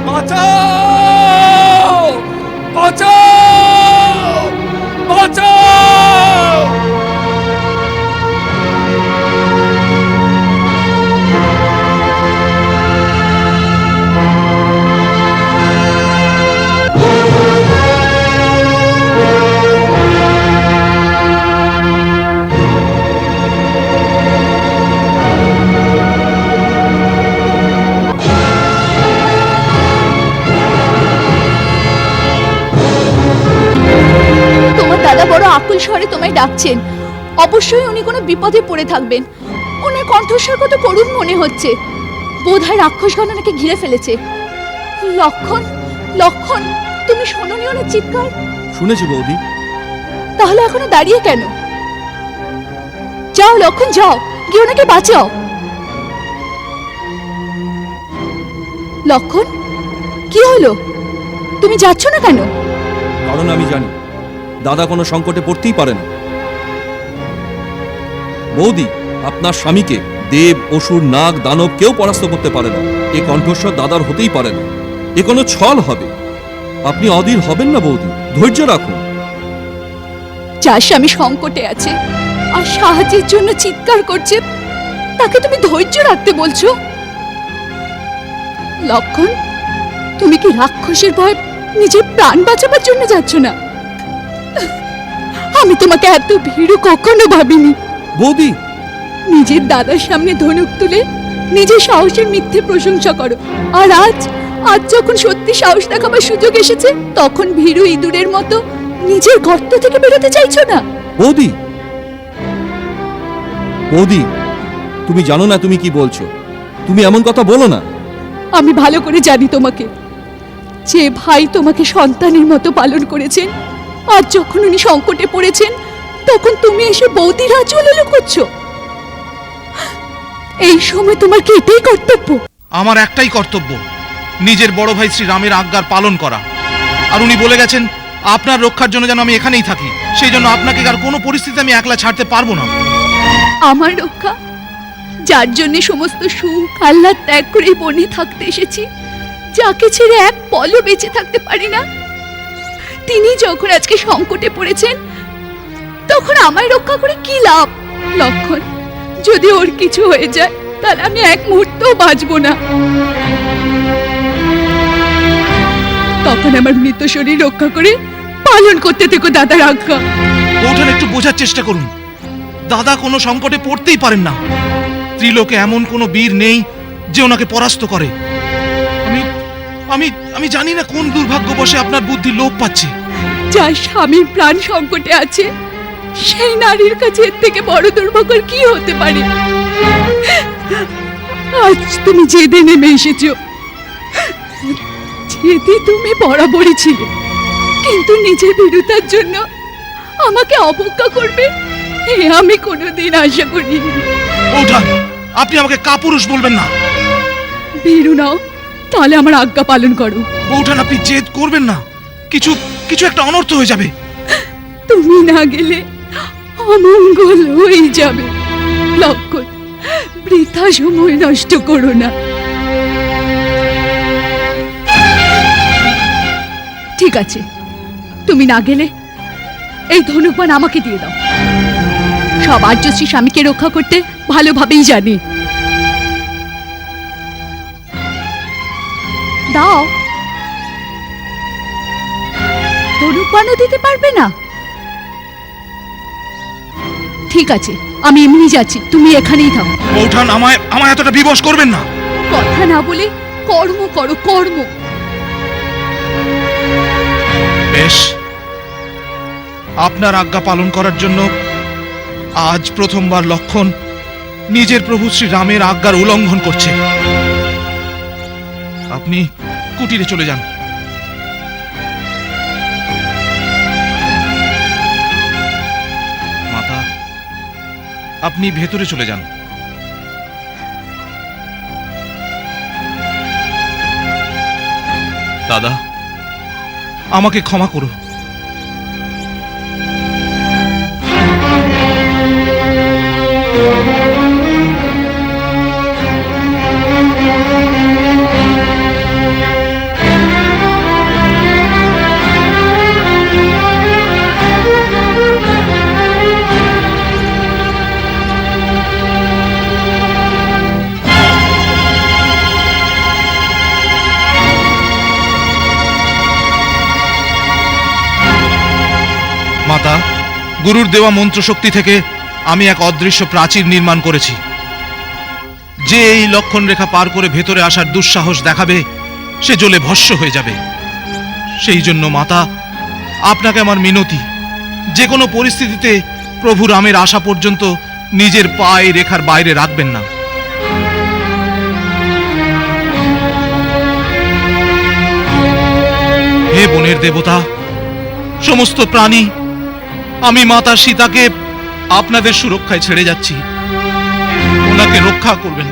বাঁচাও! বাঁচাও! বাঁচাও! তোমার দাদা বড় আকুল স্বরে তোমায় ডাকছেন। অবশ্যই উনি কোনো বিপদে পড়ে থাকবেন। ওনার কণ্ঠস্বর কত করুণ মনে হচ্ছে। বোধহয় রাক্ষসগণ ওনাকে ঘিরে ফেলেছে। লক্ষণ, লক্ষণ, তুমি শোনোনি ওনার চিৎকার? শুনেছি বৌদি। তাহলে এখনো দাঁড়িয়ে কেন? যাও লক্ষণ, যাও, গিয়ে ওনাকে বাঁচাও। লক্ষণ, কি হলো? তুমি যাচ্ছ না কেন? কারণ আমি জানি দাদা কোনো সংকটে পড়তেই পারে না। বৌদি, আপনার স্বামীকে দেব, অসুর, নাগ, দানব কেউ পরাস্ত করতে পারে না। এ কণ্ঠস্বর দাদার হতেই পারে না। এ কোনো ছল হবে। আপনি অধীর হবেন না বৌদি, ধৈর্য রাখুন। যার স্বামী সংকটে আছে আর সাহায্যের জন্য চিৎকার করছে, তাকে তুমি ধৈর্য রাখতে বলছো? লক্ষণ, তুমি কি রাক্ষসের ভয় নিজের প্রাণ বাঁচাবার জন্য যাচ্ছ না? আমি তোমাকে এত ভীরু কখনো ভাবিনি। বৌদি, নিজের দাদার সামনে ধনুক তুলে নিজের সাহসের মিথ্যে প্রশংসা করো, আর আজ যখন সত্যি সাহস দেখাবার সুযোগ এসেছে, তখন ভীরু ইঁদুরের মতো নিজের গর্ত থেকে বেরোতে চাইছো না? বৌদি, বৌদি, তুমি জানো না তুমি কি বলছো। তুমি এমন কথা বলো না। আমি ভালো করে জানি তোমাকে। যে ভাই তোমাকে সন্তানের মতো পালন করেছেন, আর যখন উনি সংকটে পড়েছেন, তখন তুমি এসে বৌদির আঁচলে করছো। এই সময় তোমার কি এটাই কর্তব্য? আমার একটাই কর্তব্য, নিজের বড় ভাই শ্রী রামের আজ্ঞার পালন করা। আর উনি বলে গেছেন আপনার রক্ষার জন্য যেন আমি এখানেই থাকি। সেই জন্য আপনাকে আর কোনো পরিস্থিতি আমি একলা ছাড়তে পারবো না। আমার রক্ষা, যার জন্য সমস্ত সুখ আহ্লাদ ত্যাগ করে এই বনে থাকতে এসেছি, যাকে ছেড়ে এক পলও বেঁচে থাকতে পারি না, তিনি যখন আজকে সংকটে পড়েছেন, তখন আমায় রক্ষা করে কি লাভ? লক্ষণ, যদি ওর কিছু হয়ে যায়, তাহলে আমি এক মুহূর্তও বাঁচবো না। তখন আমার মৃত শরীর রক্ষা করে পালন করতে থেকো দাদার আজ্ঞা। ওঠান, একটু বোঝার চেষ্টা করুন। দাদা কোনো সংকটে পড়তেই পারেন না। ত্রিলোকে এমন কোনো বীর নেই যে ওনাকে পরাস্ত করে। আমি আমি আমি জানি না কোন দুর্ভাগ্যবশে আপনার বুদ্ধি লোপ পাচ্ছে। যার স্বামীর প্রাণ সংকটে আছে, সেই নারীর কাছে এর থেকে বড় দুর্ভাগ্য কি হতে পারে? আজ তুমি জেদে নেমে এসেছো। জেদি তুমি বরাবরই ছিলে, কিন্তু নিজের ভীরুতার জন্য আমাকে অবজ্ঞা করবে এ আমি কোনোদিন আশা করিনি। ওঠান, আপনি আমাকে কাপুরুষ বলবেন না। ভীরু নাও, তাহলে আমার আজ্ঞা পালন করো। ওঠান, আপনি জেদ করবেন না। কিছু কিছু একটা অনর্থ হয়ে যাবে। তুমি না গেলে অমঙ্গল হয়ে যাবে। লক্ষণ, বৃথা সময় নষ্ট করো না। ঠিক আছে, তুমি না গেলে এই ধনুকবাণ আমাকে দিয়ে দাও। সব আর্যশ্রী স্বামীকে রক্ষা করতে ভালোভাবেই জানি। দাও। ধনুকবাণও দিতে পারবে না? ঠিক আছে, আমি এমনি যাচ্ছি, তুমি এখানেই থাকো। ওঠান, আমায় এতটা বিবশ করবেন না। কথা না বলে কর্ম করো, কর্ম। বেশ, আপনার আজ্ঞা পালন করার জন্য আজ প্রথমবার লক্ষণ নিজের প্রভু শ্রী রামের আজ্ঞার উল্লঙ্ঘন করছে। আপনি কুটিরে চলে যান। মাতা, আপনি ভেতরে চলে যান। দাদা, আমাকে ক্ষমা করো। গুরুর দেওয়া মন্ত্রশক্তি থেকে আমি এক অদৃশ্য প্রাচীর নির্মাণ করেছি। যে এই লক্ষণ রেখা পার করে ভেতরে আসার দুঃসাহস দেখাবে সে জ্বলে ভস্ম হয়ে যাবে। সেই জন্য মাতা, আপনাকে আমার মিনতি, যে কোনো পরিস্থিতিতে প্রভু রামের আসা পর্যন্ত নিজের পা এই রেখার বাইরে রাখবেন না। হে বনের দেবতা, সমস্ত প্রাণী, আমি মাতা সীতাকে আপনাদের সুরক্ষায় ছেড়ে যাচ্ছি, ওনাকে রক্ষা করবেন।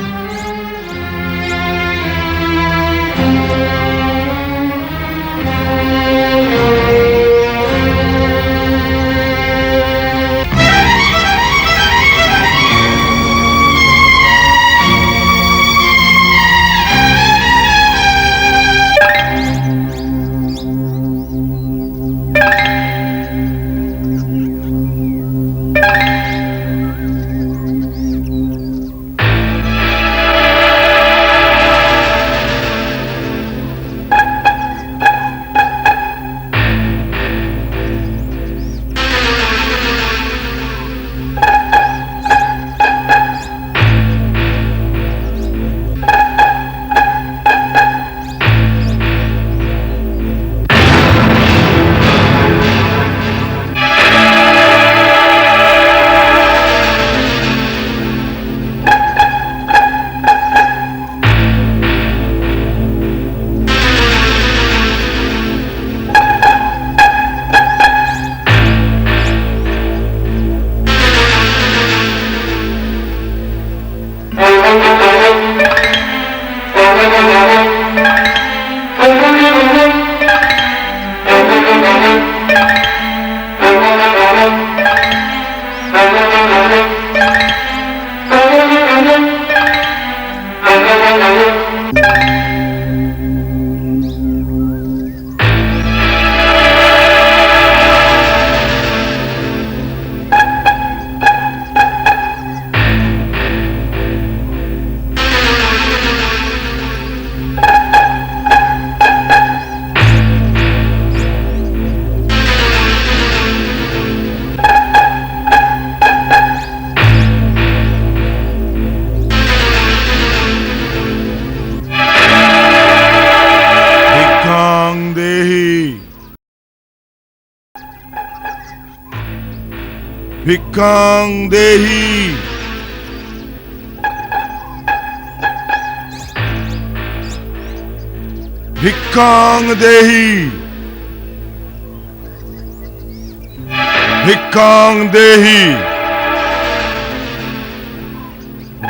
ভিক্ষাং দেহি। ভিক্ষাং দেহি। ভিক্ষাং দেহি।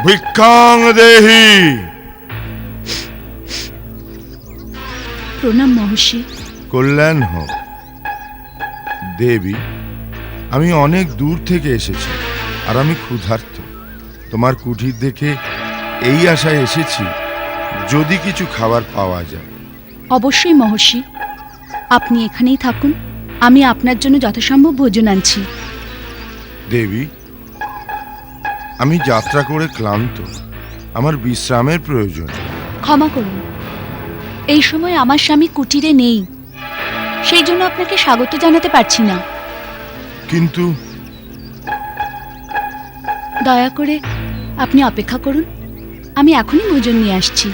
ভিক্ষাং দেহি। প্রণাম মহর্ষি। কল্যাণ হোক দেবী। আমি অনেক দূর থেকে এসেছি আর আমি ক্ষুধার্ত। তোমার কুঠির দেখে এই আশায় এসেছি যদি কিছু খাবার পাওয়া যায়। অবশ্যই মহর্ষি, আপনি এখানেই থাকুন, আমি আপনার জন্য যথাসম্ভব ভোজন আনছি। দেবী, আমি যাত্রা করে ক্লান্ত, আমার বিশ্রামের প্রয়োজন। ক্ষমা করুন, এই সময় আমার স্বামী কুটিরে নেই, সেই জন্য আপনাকে স্বাগত জানাতে পারছি না। কিন্তু দয়া করে আপনি অপেক্ষা করুন, আমি এখনই ভোজন নিয়ে আসছি।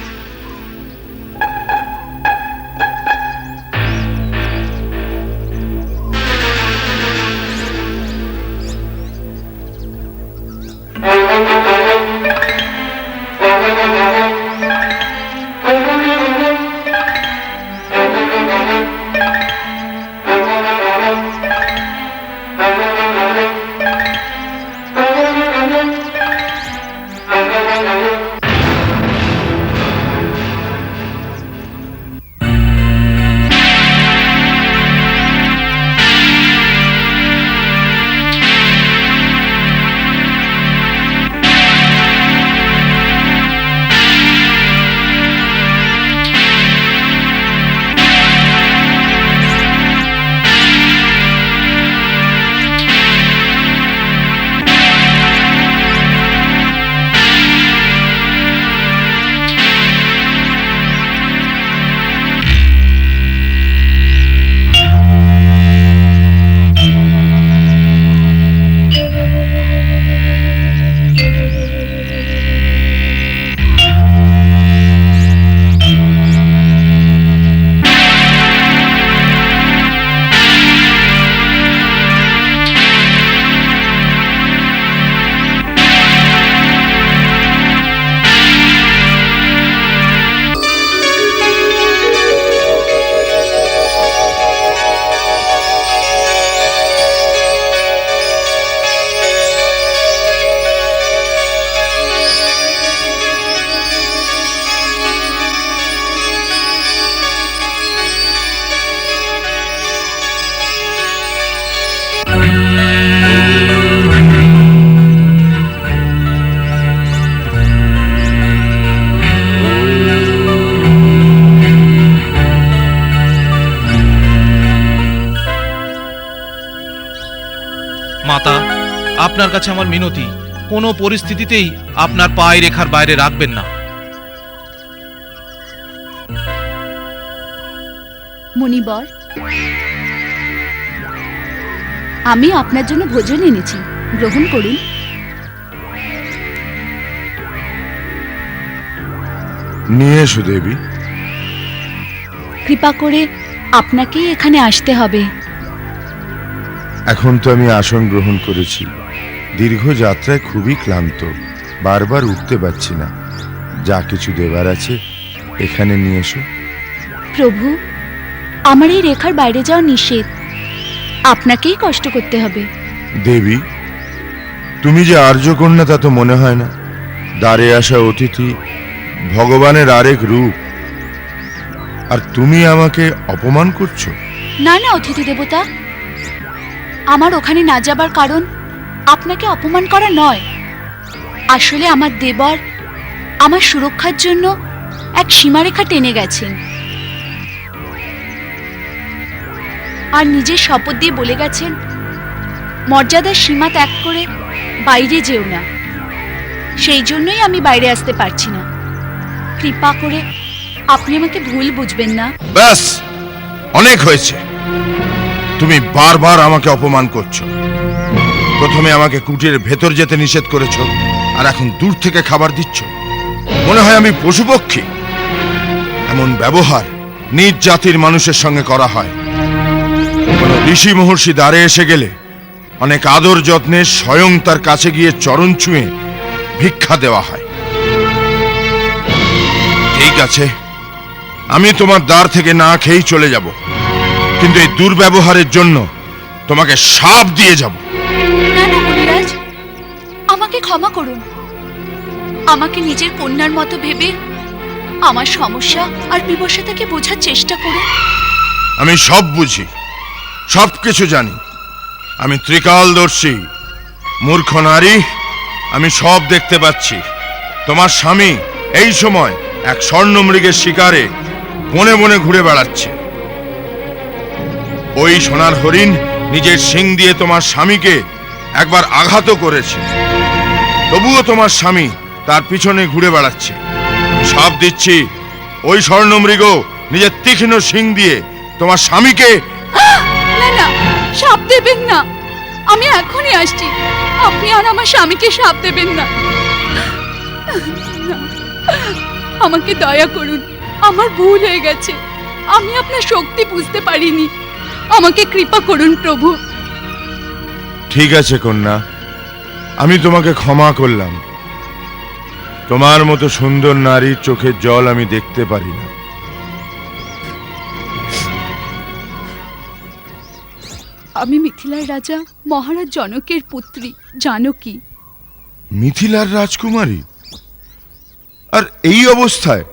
মাতা, আপনার কাছে আমার মিনতি, কোনো পরিস্থিতিতেই আপনার পায়ে রেখার বাইরে রাখবেন না। মুনিবর, আমি আপনার জন্য ভোজন এনেছি, গ্রহণ করুন। নিয়ে এসো দেবী। কৃপা করে আপনাকেই এখানে আসতে হবে। এখন তো আমি আসন গ্রহণ করেছি, দীর্ঘ যাত্রায় খুবই ক্লান্ত, বারবার উঠতে পারছি না। যা কিছু দেবার আছে এখানে নিয়ে এসো। প্রভু, আমার এই রেখার বাইরে যাওয়া নিষেধ, আপনাকেই কষ্ট করতে হবে। দেবী, তুমি যে আর্যকন্যা তা তো মনে হয় না। দ্বারে আসা অতিথি ভগবানের আরেক রূপ, আর তুমি আমাকে অপমান করছো। না না অতিথি দেবতা, আমার ওখানে না যাবার কারণ আপনাকে অপমান করা নয়। আসলে আমার দেবর আমার সুরক্ষার জন্য এক সীমারেখা টেনে গেছেন, আর নিজের শপথ দিয়ে বলে গেছেন, মর্যাদার সীমা ত্যাগ করে বাইরে যেও না। সেই জন্যই আমি বাইরে আসতে পারছি না। কৃপা করে আপনি আমাকে ভুল বুঝবেন না। ব্যাস, অনেক হয়েছে। তুমি বারবার আমাকে অপমান করছো। প্রথমে আমাকে কুটিরের ভেতর যেতে নিষেধ করেছো, আর এখন দূর থেকে খাবার দিচ্ছ। মনে হয় আমি পশুপক্ষী। এমন ব্যবহার নিজ জাতির মানুষের সঙ্গে করা হয়। কোন ঋষি মহর্ষি দ্বারে এসে গেলে অনেক আদর যত্নে স্বয়ং তার কাছে গিয়ে চরণ ছুঁয়ে ভিক্ষা দেওয়া হয়। ঠিক আছে, আমি তোমার দ্বার থেকে না খেয়েই চলে যাব, কিন্তু এই দুর্ব্যবহারের জন্য তোমাকে শাপ দিয়ে যাব। না না মুনিরাজ, আমাকে ক্ষমা করুন। আমাকে নিজের কন্যার মতো ভেবে আমার সমস্যা আর বিবশতাকে বোঝার চেষ্টা করুন। আমি সব বুঝি, সবকিছু জানি। আমি ত্রিকালদর্শী, মূর্খ নারী। আমি সব দেখতে পাচ্ছি। তোমার স্বামী এই সময় এক স্বর্ণমৃগের শিকারে বনে বনে ঘুরে বেড়াচ্ছে। ওই সোনার হরিণ নিজের শিং দিয়ে তোমার স্বামীকে একবার আঘাত করেছে, তবুও তোমার স্বামী তার পিছনে ঘুরে বেড়াচ্ছে। সাপ দিচ্ছি, ওই স্বর্ণমৃগ নিজের তীক্ষ্ণ শিং দিয়ে তোমার স্বামীকে। না না, শাপ দেবেন না। আমি এখনই আসছি। আপনি আর আমার স্বামীকে শাপ দেবেন না। আমাকে দয়া করুন, আমার ভুল হয়ে গেছে। আমি আপনার শক্তি বুঝতে পারিনি। আমাকে কৃপা করুন প্রভু। ঠিক আছে কন্যা, আমি তোমাকে ক্ষমা করলাম। তোমার মতো সুন্দর নারীর চোখের জল আমি দেখতে পারি না। আমি মিথিলার রাজা মহারাজ জনকের পুত্রী জানকী। মিথিলার রাজকুমারী? আর এই অবস্থায়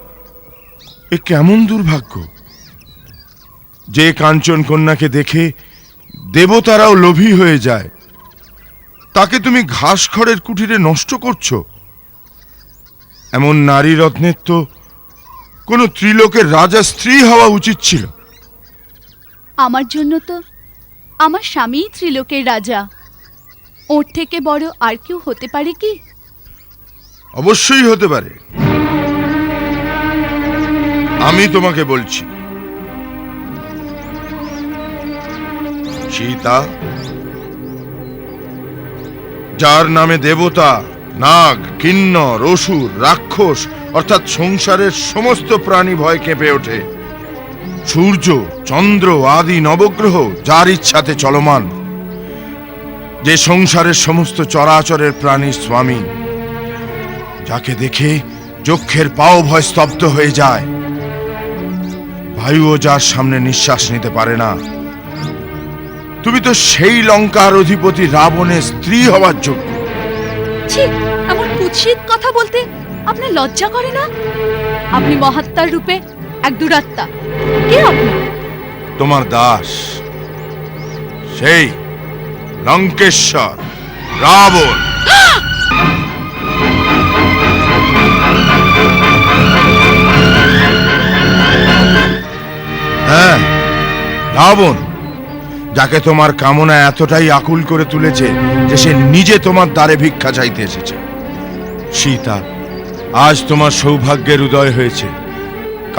এ কেমন দুর্ভাগ্য! যে কাঞ্চন কন্যাকে দেখে দেবতারাও লোভী হয়ে যায়, তাকে তুমি ঘাস খড়ের কুটিরে নষ্ট করছো। এমন নারী রত্নের তো কোনো ত্রিলোকের রাজা স্ত্রী হওয়া উচিত ছিল। আমার জন্য তো আমার স্বামীই ত্রিলোকের রাজা। ওর থেকে বড় আর কেউ হতে পারে কি? অবশ্যই হতে পারে। আমি তোমাকে বলছি, সীতা, যার নামে দেবতা, নাগ, কিন্নর, অসুর, রাক্ষস অর্থাৎ সংসারের সমস্ত প্রাণী ভয় কেঁপে ওঠে। সূর্য, চন্দ্র আদি নবগ্রহ যার ইচ্ছাতে চলমান, যে সংসারের সমস্ত চরাচরের প্রাণীর স্বামী, যাকে দেখে যক্ষের পাও ভয় স্তব্ধ হয়ে যায়, বায়ুও যার সামনে নিঃশ্বাস নিতে পারে না। তুমি তো সেই লঙ্কার অধিপতি রাবণের স্ত্রী হওয়ার যোগ্য। ছি, এমন কুৎসিত কথা বলতে আপনার লজ্জা করে না? আপনি মহাত্মার রূপে এক দুরাত্মা। কে আপনি? তোমার দাস, সেই লঙ্কেশ্বর, রাবণ। হ্যাঁ, রাবণ, যাকে তোমার কামনা এতটাই আকুল করে তুলেছে যে সে নিজে তোমার দ্বারে ভিক্ষা চাইতে এসেছে। সীতা, আজ তোমার সৌভাগ্যের উদয় হয়েছে।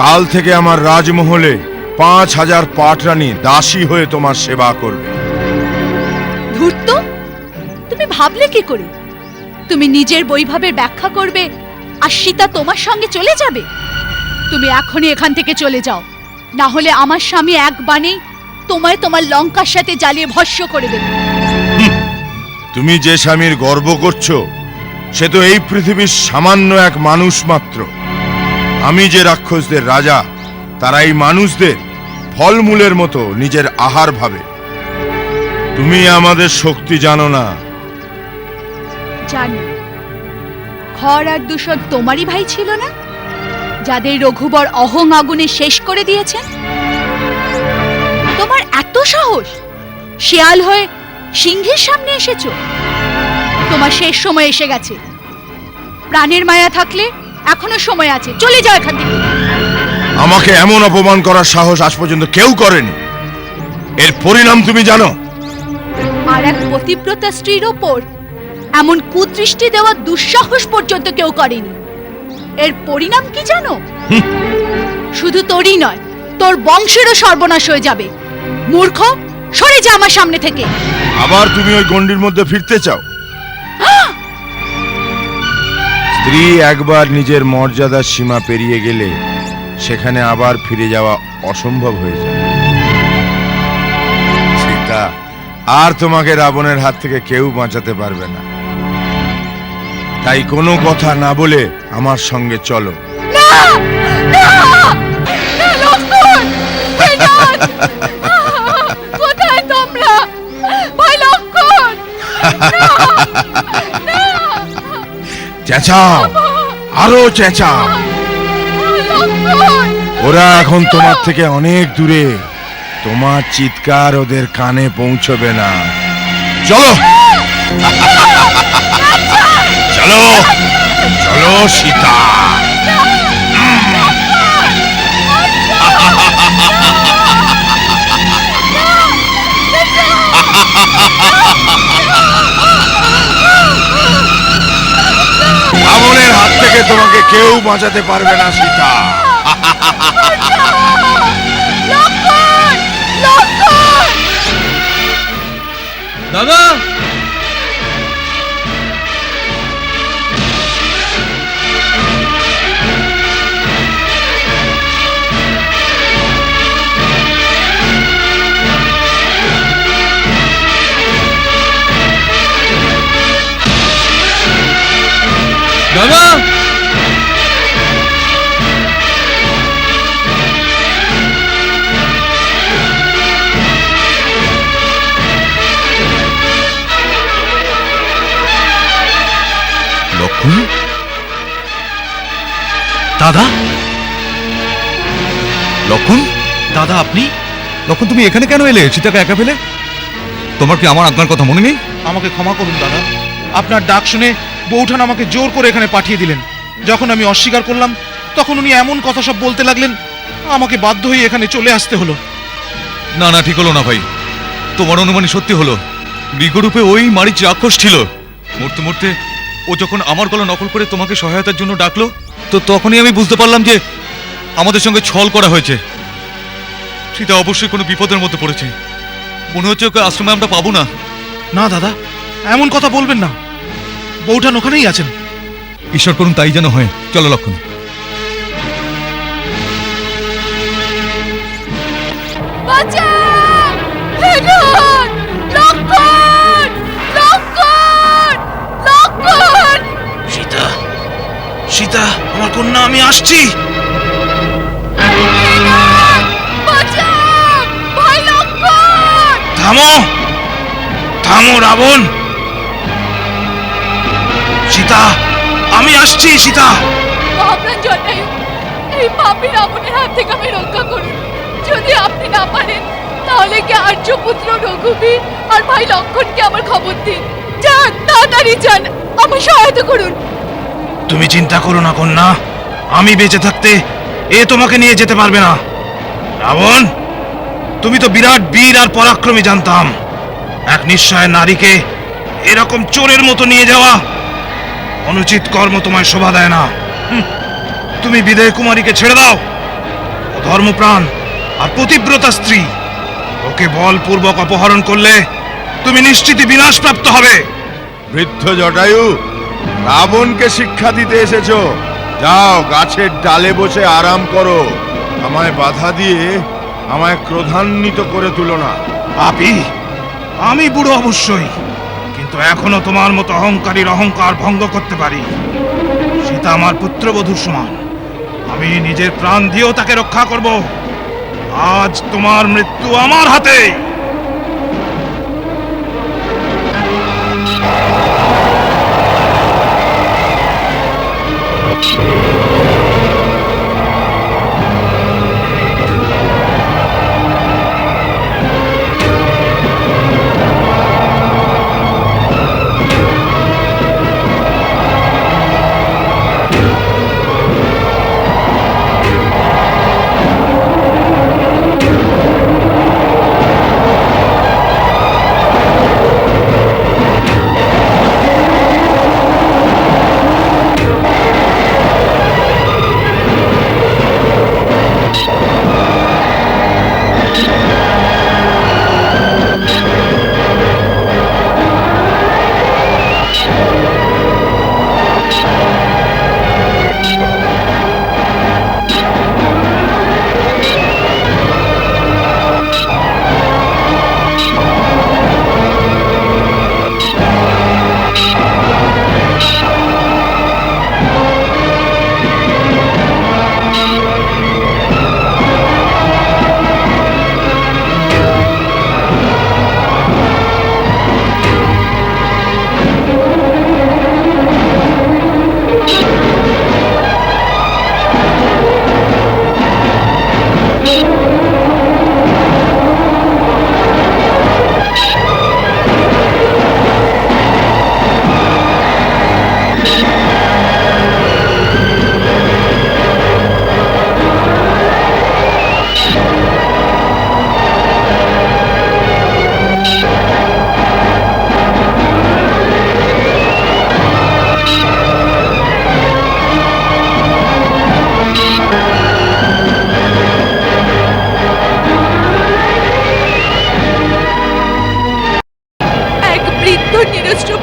কাল থেকে আমার রাজমহলে 5000 পাটরানী দাসী হয়ে তোমার সেবা করবে। ধূর্ত, তুমি ভাবলে কি করে? তুমি নিজের বৈভবের ব্যাখ্যা করবে আর সীতা তোমার সঙ্গে চলে যাবে? তুমি এখনই এখান থেকে চলে যাও, না হলে আমার স্বামী এক বাণেই তোমায় তোমার লঙ্কার সাথে জ্বালিয়ে ভস্ম করে দেবে। তুমি যে স্বামীর গর্ব করছো সে তো এই পৃথিবীর সামান্য এক মানুষ মাত্র। আমি যে রাক্ষসদের রাজা, তারা এই মানুষদের ফলমূলের মতো নিজের আহার ভাবে। তুমি আমাদের শক্তি জানো না। জানি। খর আর দূষণ তোমারই ভাই ছিল না, যাদের রঘুবর অহং আগুনে শেষ করে দিয়েছেন? তোমার এত সাহস, শিয়াল হয়ে সিংহের সামনে এসেছো? তোমার শেষ সময় এসে গেছে। প্রাণের মায়া থাকলে এখনো সময় আছে, চলে যাও এখান থেকে। আমাকে এমন অপমান করার সাহস আজ পর্যন্ত কেউ করেনি। এর পরিণাম তুমি জানো? আর এক পতিব্রতা স্ত্রীর ওপর এমন কুদৃষ্টি দেওয়া দুঃসাহস পর্যন্ত কেউ করেনি। এর পরিণাম কি জানো? শুধু তোরই নয়, তোর বংশেরও সর্বনাশ হয়ে যাবে। মূর্খ, সরে যা আমার সামনে থেকে। আবার তুমি ওই গণ্ডির মধ্যে ফিরতে চাও? স্ত্রী একবার নিজের মর্যাদার সীমা পেরিয়ে গেলে সেখানে আবার ফিরে যাওয়া অসম্ভব হয়ে যায়। সীতা, আর তোমাকে রাবণের হাত থেকে কেউ বাঁচাতে পারবে না। তাই কোনো কথা না বলে আমার সঙ্গে চলো। কোথায় তোমরা? ভাই লক্ষণ! চেঁচাও, আরো চেঁচাও। ওরা এখন তোমার থেকে অনেক দূরে, তোমার চিৎকার ওদের কানে পৌঁছবে না। চলো চলো চলো সীতা। রাবণের হাত থেকে তোমাকে কেউ বাঁচাতে পারবে না সীতা। দাদা, দাদা, লক্ষণ, দাদা, লক্ষণ, দাদা আপনি? লক্ষণ, তুমি এখানে কেন এলে সীতাকে একা ফেলে? তোমার কি আমার আজ্ঞার কথা মনে নেই? আমাকে ক্ষমা করুন দাদা, আপনার ডাক শুনে বৌঠান আমাকে জোর করে এখানে পাঠিয়ে দিলেন। যখন আমি অস্বীকার করলাম তখন উনি এমন কথা সব বলতে লাগলেন, আমাকে বাধ্য হয়ে এখানে চলে আসতে হলো। না না, ঠিক হলো না ভাই। তোমার অনুমানই সত্যি হলো। বিগরূপে ওই মারিচ রাক্ষস ছিল। মরতে মরতে ও যখন আমার গলা নকল করে তোমাকে সহায়তার জন্য ডাকলো, তো তখনই আমি বুঝতে পারলাম যে আমাদের সঙ্গে ছল করা হয়েছে। সীতা অবশ্যই কোনো বিপদের মধ্যে পড়েছে। মনে হচ্ছে ওকে আশ্রমে আমরা পাবো না। না দাদা, এমন কথা বলবেন না, বৌঠান ওখানেই আছেন। ঈশ্বর করুন তাই যেন হয়। চলো লক্ষণ। সীতা, সীতা, আমার কন্যা, আমি আসছি। থামো, থামো রাবণ। সীতা, আমি আসছি। সীতা, মহাপ্রাণ জটায়ু, এই পাপী রাবণের হাত থেকে আমি রক্ষা করুন। যদি আপনি না পারেন তাহলে কি আর্যপুত্র রঘুবীর আর ভাই লক্ষণকে আমার খবর দিন। যান, তাড়াতাড়ি যান, আমার সহায়তা করুন। তুমি চিন্তা করো না কন্যা, আমি বেঁচে থাকতে এ তোমাকে নিয়ে যেতে পারবে না। রাবণ, তুমি তো বিরাট বীর আর পরাক্রমী জানতাম, এক নিঃসহায় নারীকে এরকম চোরের মতো নিয়ে যাওয়া অনুচিত কর্ম তোমায় শোভা দেয় না। তুমি বিদেয় কুমারীকে ছেড়ে দাও। ও ধর্মপ্রাণ আর পতিব্রতা স্ত্রী, ওকে বলপূর্বক অপহরণ করলে তুমি নিশ্চিতই বিনাশপ্রাপ্ত হবে। বৃদ্ধ জটায়ু, রাবণকে শিক্ষা দিতে এসেছো, যাও গাছের ডালে বসে আরাম করো। আমায় বাধা দিয়ে আমায় ক্রোধান্বিত করে তুলো না। পাপী, আমি বুড়ো অবশ্যই, কিন্তু এখনো তোমার মতো অহংকারীর অহংকার ভঙ্গ করতে পারি। সীতা আমার পুত্রবধূর সমান, আমি নিজের প্রাণ দিয়েও তাকে রক্ষা করব। আজ তোমার মৃত্যু আমার হাতে।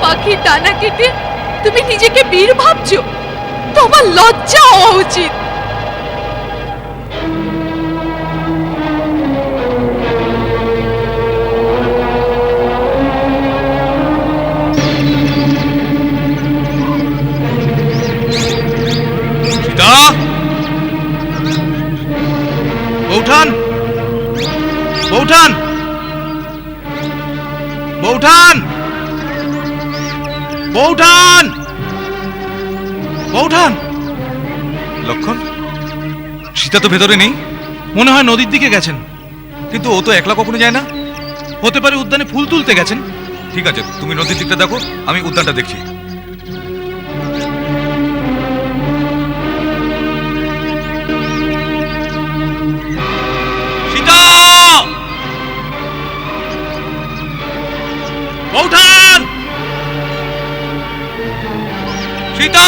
পাখির ডানা কেটে তুমি নিজেকে বীর ভাবছো? তোমার লজ্জা হওয়া উচিত। সীতা, বৌঠান, বৌঠান, বৌঠান, বৌঠান, বৌঠান। লক্ষণ, সীতা তো ভেতরে নেই। মনে হয় নদীর দিকে গেছেন। কিন্তু ও তো একলা কখনো যায় না। হতে পারে উদ্যানে ফুল তুলতে গেছেন। ঠিক আছে, তুমি নদীর দিকটা দেখো, আমি উদ্যানটা দেখছি। সীতা, বৌঠান, সীতা,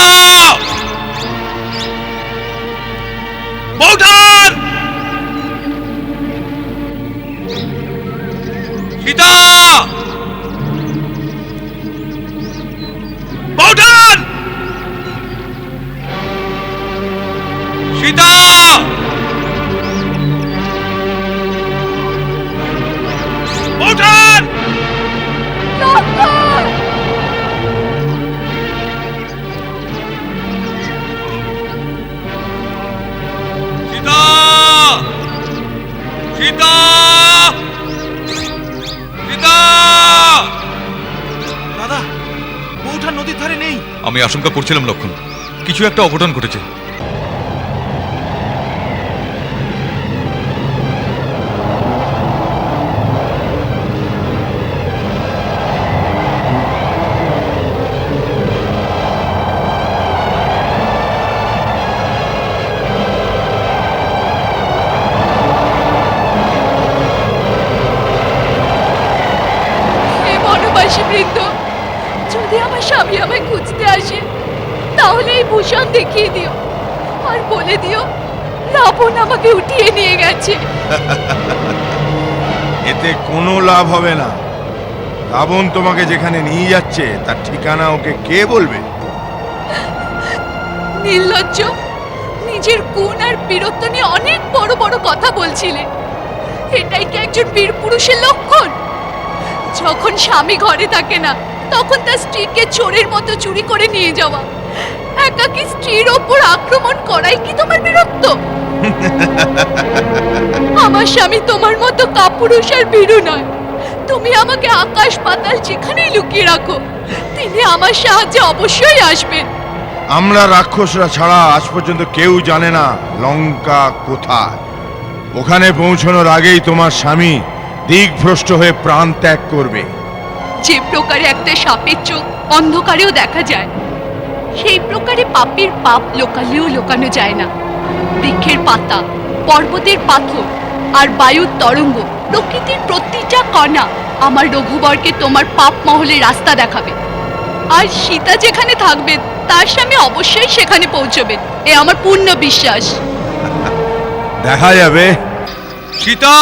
বৌঠান, সীতা, বৌঠান, সীতা, বৌঠান। সীতা, সীতা, সীতা। দাদা, বৌঠান নদীর ধারে নেই। আমি আশঙ্কা করছিলাম লক্ষণ, কিছু একটা অঘটন ঘটেছে। স্বামী আমায় খুঁজতে আসে তাহলে এই ভূষণ দেখিয়ে দিও আর বলে দিও রাবণ আমাকে উঠিয়ে নিয়ে গেছে। এতে কোনো লাভ হবে না। রাবণ তোমাকে যেখানে নিয়ে যাচ্ছে তার ঠিকানা ওকে কে বলবে? নির্লজ্জ, নিজের গুণ আর বীরত্ব নিয়ে অনেক বড় বড় কথা বলছিলে। এটাই কি একজন বীর পুরুষের লক্ষণ? যখন স্বামী ঘরে থাকে না তখন তার স্ত্রীকে চোরের মতো চুরি করে নিয়ে যাওয়া, একাকী স্ত্রীর ওপর আক্রমণ করাই কি তোমার বীরত্ব? আমার স্বামী তোমার মতো কাপুরুষ আর ভীরু নয়। তুমি আমাকে আকাশ পাতাল যেখানেই লুকিয়ে রাখো, তিনি আমার সাহায্যে অবশ্যই আসবেন। আমরা রাক্ষসরা ছাড়া আজ পর্যন্ত কেউ জানে না লঙ্কা কোথায়। ওখানে পৌঁছানোর আগেই তোমার স্বামী দিকভ্রষ্ট হয়ে প্রাণ ত্যাগ করবে। যে প্রকারে একটা সাপের চোখ অন্ধকারেও দেখা যায়, সেই প্রকারে পাপের পাপ লোকালেও লোকানো যায় না। বৃক্ষের পাতা, পর্বতের পাথর আর বায়ুর তরঙ্গ, প্রকৃতির প্রতিটা কণা আমার রঘুবরকে তোমার পাপ মহলে রাস্তা দেখাবে। আর সীতা যেখানে থাকবে তার স্বামী অবশ্যই সেখানে পৌঁছবেন, এ আমার পূর্ণ বিশ্বাস। দেখা যাবে। সীতা!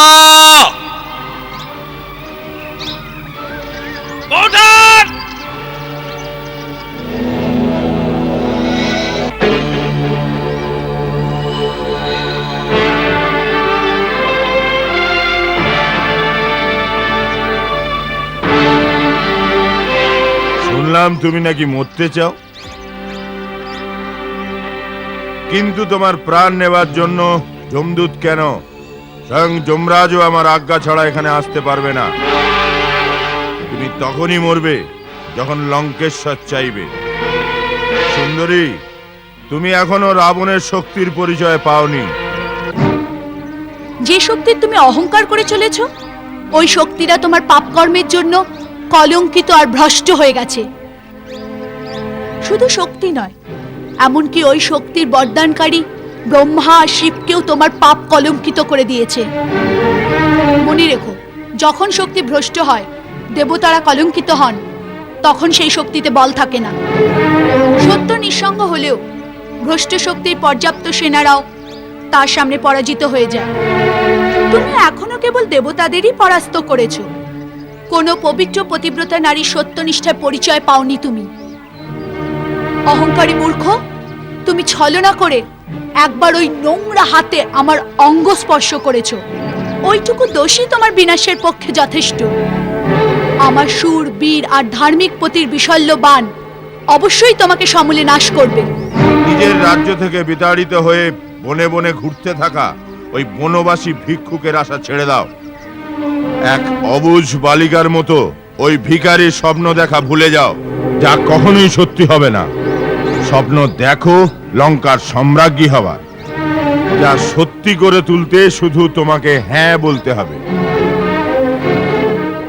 শুনলাম তুমি নাকি মরতে চাও, কিন্তু তোমার প্রাণ নেবার জন্য যমদূত কেন, স্বয়ং যমরাজও আমার আজ্ঞা ছাড়া এখানে আসতে পারবে না। তুমি তখনই মরবে যখন লঙ্কেশ্বর চাইবে। সুন্দরী, তুমি এখনো রাবণের শক্তির পরিচয় পাওনি। যে শক্তির তুমি অহংকার করে চলেছ, ওই শক্তিরা তোমার পাপকর্মের জন্য কলঙ্কিত আর ভ্রষ্ট হয়ে গেছে। শুধু শক্তি নয়, এমনকি ওই শক্তির বরদানকারী ব্রহ্মা আর শিবকেও তোমার পাপ কলঙ্কিত করে দিয়েছে। মনে রেখো, যখন শক্তি ভ্রষ্ট হয়, দেবতারা কলঙ্কিত হন, তখন সেই শক্তিতে বল থাকে না। সত্য নিঃসঙ্গ হলেও ভ্রষ্ট শক্তির পর্যাপ্ত সেনারাও তার সামনে পরাজিত হয়ে যায়। তুমি এখনো কেবল দেবতাদেরই পরাস্ত করেছো, কোনো পবিত্র পতিব্রতা নারীর সত্যনিষ্ঠার পরিচয় পাওনি তুমি। অহংকারী মূর্খ, তুমি ছলনা করে একবার ওই নোংরা হাতে আমার অঙ্গ স্পর্শ করেছো। ওইটুকু দোষই তোমার বিনাশের পক্ষে যথেষ্ট। আমার শূর, বীর আর ধার্মিক পতির বিশল্য বাণ অবশ্যই তোমাকে সমূলে নাশ করবে। নিজের রাজ্য থেকে বিতাড়িত হয়ে বনে বনে ঘুরতে থাকা ওই বনবাসী ভিক্ষুকের আশা ছেড়ে দাও। এক অবুঝ বালিকার মতো ওই ভিখারির স্বপ্ন দেখা ভুলে যাও, যা কখনোই সত্যি হবে না। স্বপ্ন দেখো লঙ্কার সম্রাজ্ঞী হবার, যা সত্যি করে তুলতে শুধু তোমাকে হ্যাঁ বলতে হবে।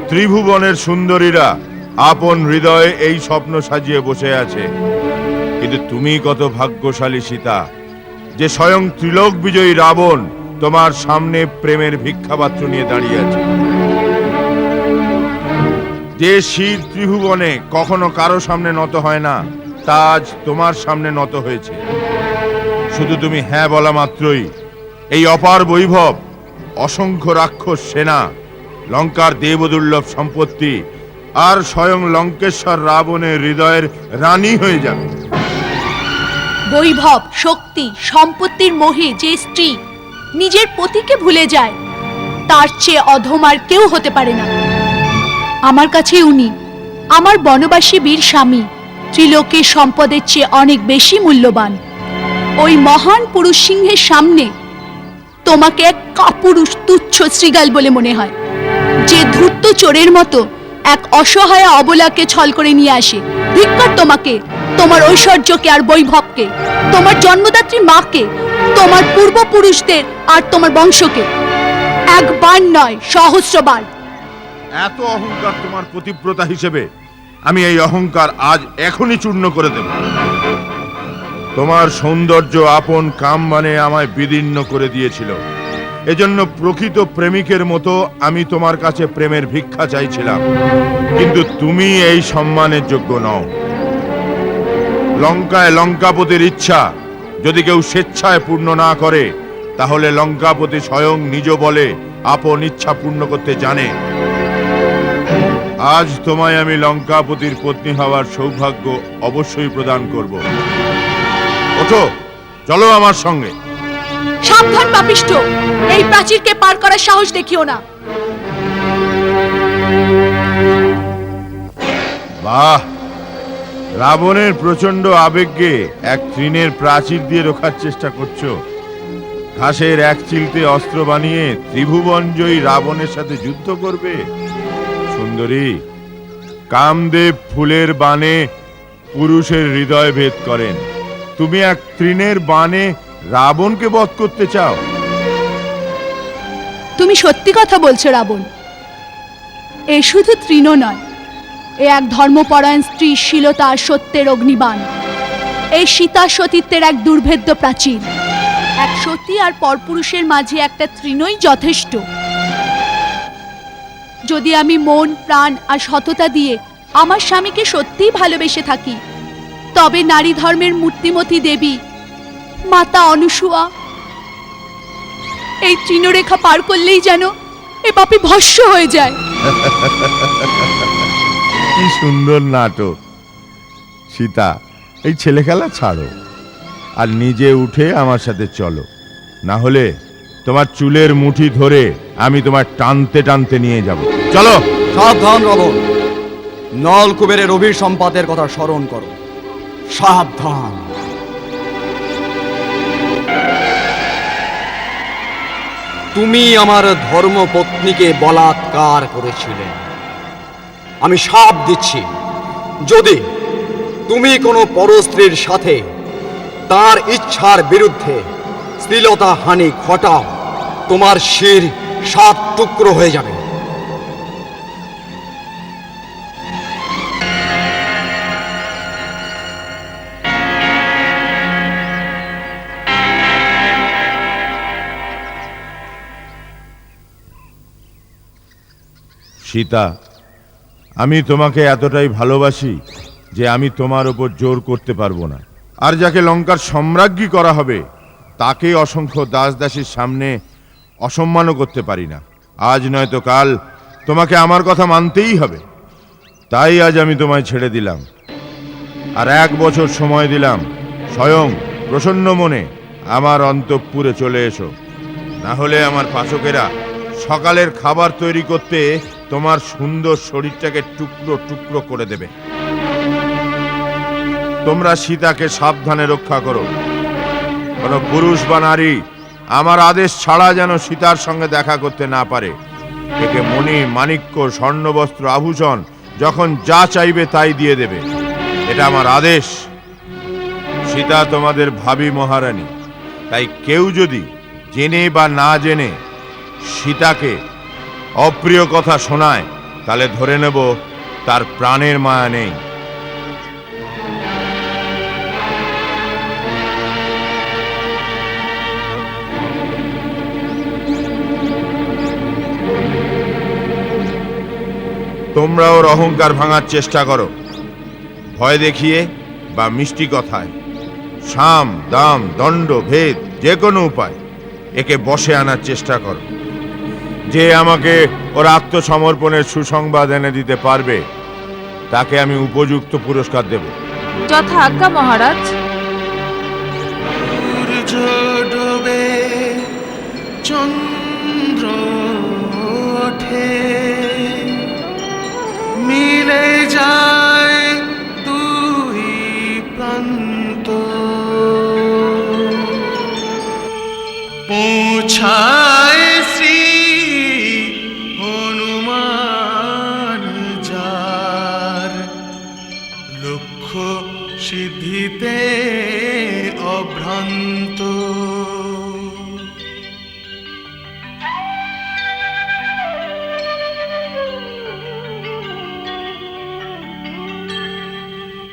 ত্রিভুবনের সুন্দরীরা আপন হৃদয়ে এই স্বপ্ন সাজিয়ে বসে আছে, কিন্তু তুমি কত ভাগ্যশালী সীতা, যে স্বয়ং ত্রিলোক বিজয়ী রাবণ তোমার সামনে প্রেমের ভিক্ষাপাত্র নিয়ে দাঁড়িয়ে আছে। যে শির ত্রিভুবনে কখনো কারো সামনে নত হয় না, তা আজ তোমার সামনে নত হয়েছে। শুধু তুমি হ্যাঁ বলা মাত্রই এই অপার বৈভব, অসংখ্য রাক্ষস সেনা, লঙ্কার দেবদুর্লভ সম্পত্তি আর স্বয়ং লঙ্কেশ্বর রাবণের হৃদয়ের রানী হয়ে যাবে। বৈভব, শক্তি, সম্পত্তির মোহে যে স্ত্রী নিজের পতিকে ভুলে যায়, তার চেয়ে অধম আর কেউ হতে পারে না। আমার কাছে উনি, আমার বনবাসী বীর স্বামী, ত্রিলোকের সম্পদের চেয়ে অনেক বেশি মূল্যবান। ওই মহান পুরুষ সিংহের সামনে তোমাকে এক কাপুরুষ তুচ্ছ শৃগাল বলে মনে হয়, যে ধূর্ত চোরের মতো এক অসহায় অবলাকে ছল করে নিয়ে আসে। ধিক্কার তোমাকে, তোমার ঐশ্বর্যকে আর বৈভবকে, তোমার জন্মদাত্রী মাকে, তোমার পূর্বপুরুষদের আর তোমার বংশকে। একবার নয়, সহস্রবার। এত অহংকার তোমার পতিব্রতা হিসেবে আমি এই অহংকার আজ এখনই চূর্ণ করে দেব। তোমার সৌন্দর্য আপন কাম মানে আমায় বিদীর্ণ করে দিয়েছিল। এজন্য প্রকৃত প্রেমিকের মতো আমি তোমার কাছে প্রেমের ভিক্ষা চাইছিলাম, কিন্তু তুমি এই সম্মানের যোগ্য নও। লঙ্কায় লঙ্কাপতির ইচ্ছা যদি কেউ স্বেচ্ছায় পূর্ণ না করে, তাহলে লঙ্কাপতি স্বয়ং নিজ বলে আপন ইচ্ছা পূর্ণ করতে জানে। আজ তোমায় আমি লঙ্কাপতির পত্নী হওয়ার সৌভাগ্য অবশ্যই প্রদান করব। ওঠো, চলো আমার সঙ্গে। সাবধান পাপিষ্ঠ, এই প্রাচীরকে পার করার সাহস দেখিও না। বাহ, রাবণের প্রচন্ড আবেগকে এক তৃণের প্রাচীর দিয়ে রোখার চেষ্টা করছো। ঘাসের এক চিলতে অস্ত্র বানিয়ে ত্রিভুবনজয়ী রাবণের সাথে যুদ্ধ করবে? সুন্দরী, কামদেব ফুলের বাণে পুরুষের হৃদয় ভেদ করেন। তুমি এক তৃণের বাণে রাবণকে বধ করতে চাও? তুমি সত্যি কথা বলছো রাবণ। এ শুধু তৃণ নয়, এ এক ধর্মপরায়ণ স্ত্রী শীলতা আর সত্যের অগ্নিবাণ। এই সীতা সতীত্বের এক দুর্ভেদ্য প্রাচীর। এক সতী আর পরপুরুষের মাঝে একটা তৃণই যথেষ্ট। যদি আমি মন প্রাণ আর সততা দিয়ে আমার স্বামীকে সত্যিই ভালোবেসে থাকি, তবে নারী ধর্মের মূর্তিমতী দেবী মাতা অনুসূয়া এই তৃণরেখা পার করলেই যেন এ পাপী ভস্ম হয়ে যায়। কি সুন্দর নাটক। সীতা, এই ছেলে খেলা ছাড়ো আর নিজে উঠে আমার সাথে চলো, না হলে তোমার চুলের মুঠি ধরে আমি তোমার টানতে টানতে নিয়ে যাব। চলো। সাবধান রাবণ, নল কুবেরের অভিসম্পাতের কথা স্মরণ করো। সাবধান। তুমি আমার ধর্মপত্নীকে বলাৎকার করেছিলে। আমি শাপ দিচ্ছি, যদি তুমি কোনো পরস্ত্রীর সাথে তার ইচ্ছার বিরুদ্ধে শ্লীলতা হানি ঘটাও, তোমার শির 7 টুকরো হয়ে যাবে। সীতা, আমি তোমাকে এতটাই ভালোবাসি যে আমি তোমার ওপর জোর করতে পারবো না। আর যাকে লঙ্কার সম্রাজ্ঞী করা হবে তাকে অসংখ্য দাস দাসীর সামনে অসম্মানও করতে পারি না। আজ নয়তো কাল তোমাকে আমার কথা মানতেই হবে। তাই আজ আমি তোমায় ছেড়ে দিলাম, আর 1 বছর সময় দিলাম। স্বয়ং প্রসন্ন মনে আমার অন্তঃপুরে চলে এসো, না হলে আমার পাচকেরা সকালের খাবার তৈরি করতে তোমার সুন্দর শরীরটাকে টুকরো টুকরো করে দেবে। তোমরা সীতাকে সাবধানে রক্ষা করো। কোন পুরুষ বা নারী আমার আদেশ ছাড়া যেন সীতার সঙ্গে দেখা করতে না পারে। একে মণি মাণিক্য স্বর্ণবস্ত্র আভূষণ যখন যা চাইবে তাই দিয়ে দেবে, এটা আমার আদেশ। সীতা তোমাদের ভাবী মহারানী, তাই কেউ যদি জেনে বা না জেনে সীতাকে অপ্রিয় কথা শোনায়, তাহলে ধরে নেব তার প্রাণের মায়া নেই। তোমরা ওর অহংকার ভাঙার চেষ্টা করো, ভয় দেখিয়ে বা মিষ্টি কথায়। সাম দাম দণ্ড ভেদ যে কোনো উপায় একে বশে আনার চেষ্টা করো। যে আমাকে ওর আত্মসমর্পণের সুসংবাদ এনে দিতে পারবে তাকে আমি উপযুক্ত পুরস্কার দেব। যথা আজ্ঞা মহারাজ। সূর্য ডোবে চন্দ্র ওঠে, মিলে যায় 2 প্রান্ত, পৌঁছায় শ্রী হনুমান যার, লক্ষ্য সিদ্ধিতে অভ্রান্ত।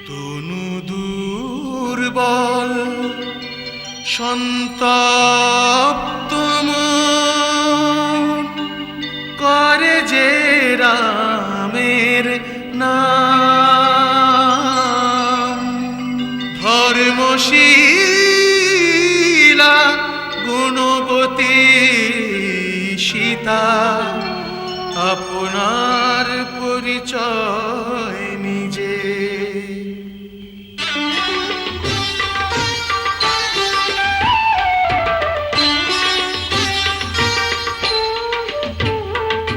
তনু দুর্বল সন্তপ্ত মন, করে যে রামের নাম, সীতা আপনার পরিচয় নিজে।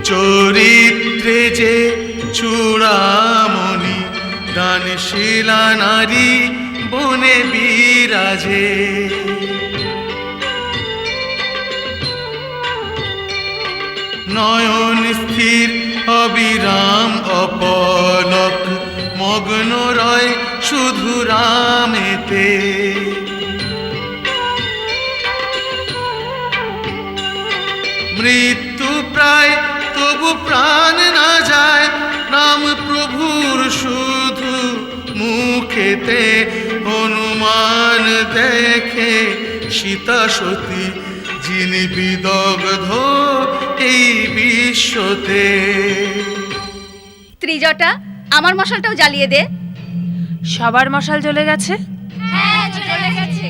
চরিত্রে যে চূড়ামণি দানশীলা নারী বনে বিরাজে। নয়ন স্থির অবিরাম অপলক মগ্ন রয় শুধু রামেতে। মৃত্যু প্রায় তবু প্রাণ না যায় নাম প্রভুর শুধু মুখেতে। হনুমান দেখে সীতা সতী যিনি বিদগ্ধ এই বিশ্বতে। ত্রিজটা আমার মশালটাও জ্বালিয়ে দে। সবার মশাল জ্বলে গেছে? হ্যাঁ জ্বলে গেছে।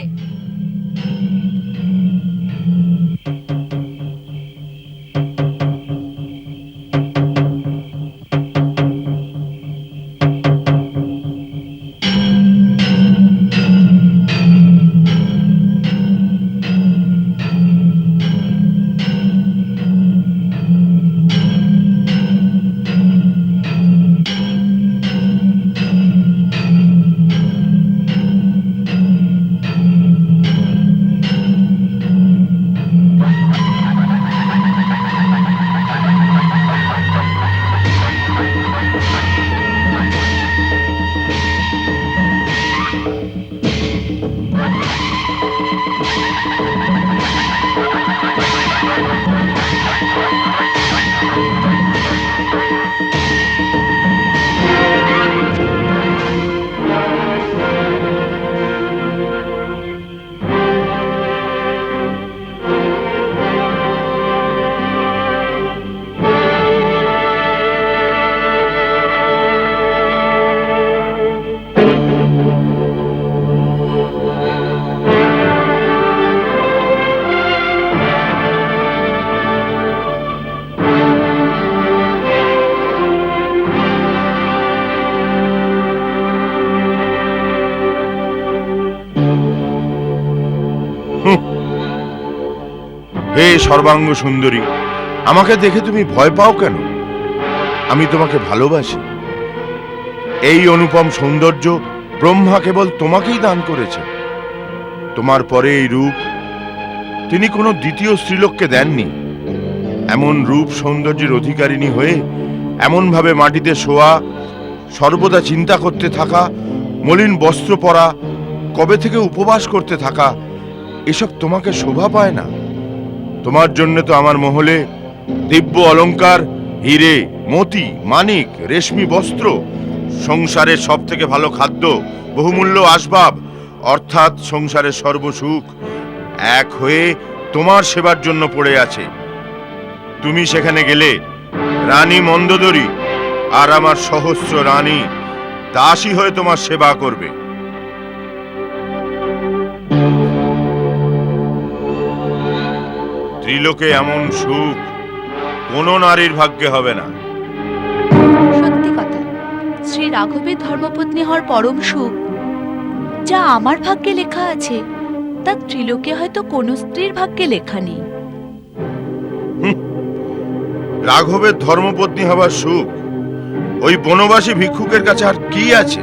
হে সর্বাঙ্গ সুন্দরী, আমাকে দেখে তুমি ভয় পাও কেন? আমি তোমাকে ভালোবাসি। এই অনুপম সৌন্দর্য ব্রহ্মা কেবল তোমাকেই দান করেছে। তোমার পরে এই রূপ তিনি কোনো দ্বিতীয় স্ত্রীলোককে দেননি। এমন রূপ সৌন্দর্যের অধিকারিণী হয়ে এমন ভাবে মাটিতে শোয়া, সর্বদা চিন্তা করতে থাকা, মলিন বস্ত্র পরা, কবে থেকে উপবাস করতে থাকা, এসব তোমাকে শোভা পায় না। তোমার জন্য তো আমার মহলে দিব্য অলংকার, হিরে, মতি, মানিক, রেশমি বস্ত্র, সংসারের সব থেকে ভালো খাদ্য, বহুমূল্য আসবাব, অর্থাৎ সংসারের সর্বসুখ এক হয়ে তোমার সেবার জন্য পড়ে আছে। তুমি সেখানে গেলে রানী মন্দোদরী আর আমার সহস্র রানী দাসী হয়ে তোমার সেবা করবে। ত্রিলোকে এমন সুখ কোন নারীর ভাগ্যে হবে না। সত্যি কথা, শ্রী রাঘবের ধর্মপত্নী হওয়ার পরম সুখ যা আমার ভাগ্যে লেখা আছে তা ত্রিলোকে হয়তো কোনো স্ত্রীর ভাগ্যে লেখা নেই। রাঘবের ধর্মপত্নী হবার সুখ ওই বনবাসী ভিক্ষুকের কাছে আর কি আছে?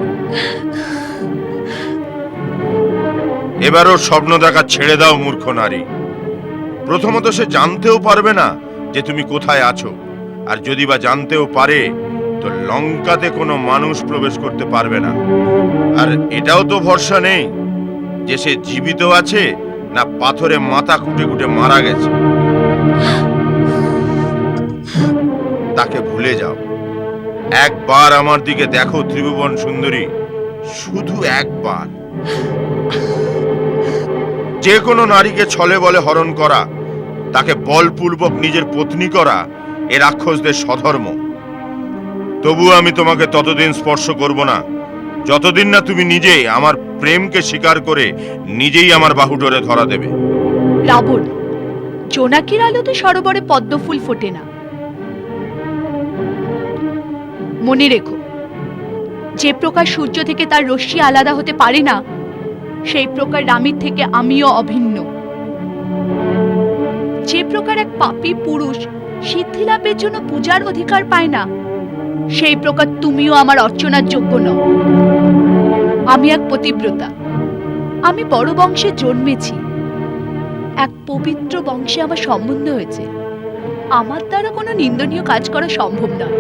এবারও স্বপ্ন দেখা ছেড়ে দাও মূর্খ নারী। প্রথমত সে জানতেও পারবে না যে তুমি কোথায় আছো, আর যদি বা জানতেও পারে তো লঙ্কাতে কোনো মানুষ প্রবেশ করতে পারবে না। আর এটাও তো ভরসা নেই যে সে জীবিত আছে না পাথরে মাথা কুটে কুটে মারা গেছে। তাকে ভুলে যাও। একবার আমার দিকে দেখো ত্রিভুবন সুন্দরী, শুধু একবার। যে কোনো নারীকে ছলে বলে হরণ করা, তাকে বলপূর্বক নিজের পত্নী করা এ রাক্ষসদের স্বধর্ম। তবু আমি তোমাকে ততদিন স্পর্শ করব না যতদিন না তুমি নিজে আমার প্রেমকে স্বীকার করে নিজেই আমার বাহুডোরে ধরা দেবে। রাবণ, জোনাকির আলোতে সরোবরে পদ্ম ফুল ফোটে না। মনে রেখো, যে প্রকার সূর্য থেকে তার রশ্মি আলাদা হতে পারে না, সেই প্রকার রামের থেকে আমিও অভিন্ন। যে প্রকার এক পাপী পুরুষ সিদ্ধি লাভের জন্য পূজার অধিকার পায় না, সেই প্রকার তুমিও আমার অর্চনার যোগ্য নও। আমি এক পতিব্রতা, আমি বড় বংশে জন্মেছি, এক পবিত্র বংশে আমার সম্বন্ধ হয়েছে। আমার দ্বারা কোনো নিন্দনীয় কাজ করা সম্ভব নয়।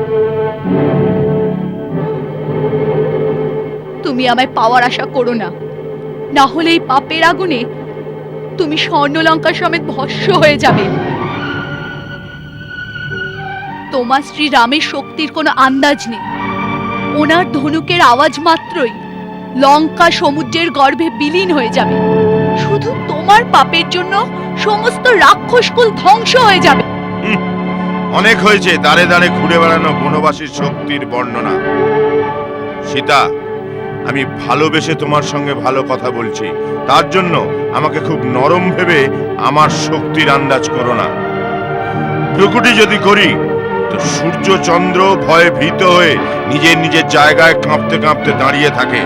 তুমি আমায় পাওয়ার আশা করো না, না হলে এই পাপের আগুনে তুমি স্বর্ণলঙ্কা সমেত ভস্ম হয়ে যাবে। তোমার শ্রী রামের শক্তির কোনো আন্দাজ নেই। ওনার ধনুকের আওয়াজ মাত্রই লঙ্কা সমুদ্রের গর্ভে বিলীন হয়ে যাবে। শুধু তোমার পাপের জন্য সমস্ত রাক্ষসকুল ধ্বংস হয়ে যাবে। অনেক হয়েছে দাঁড়ে দাঁড়ে ঘুরে বেড়ানো বনবাসীর শক্তির বর্ণনা। সীতা, আমি ভালোবেসে তোমার সঙ্গে ভালো কথা বলছি, তার জন্য আমাকে খুব নরম ভেবে আমার শক্তির আন্দাজ করো না। প্রকুটি যদি করি তো সূর্য চন্দ্র ভয়ে ভীত হয়ে নিজের নিজের জায়গায় কাঁপতে কাঁপতে দাঁড়িয়ে থাকে।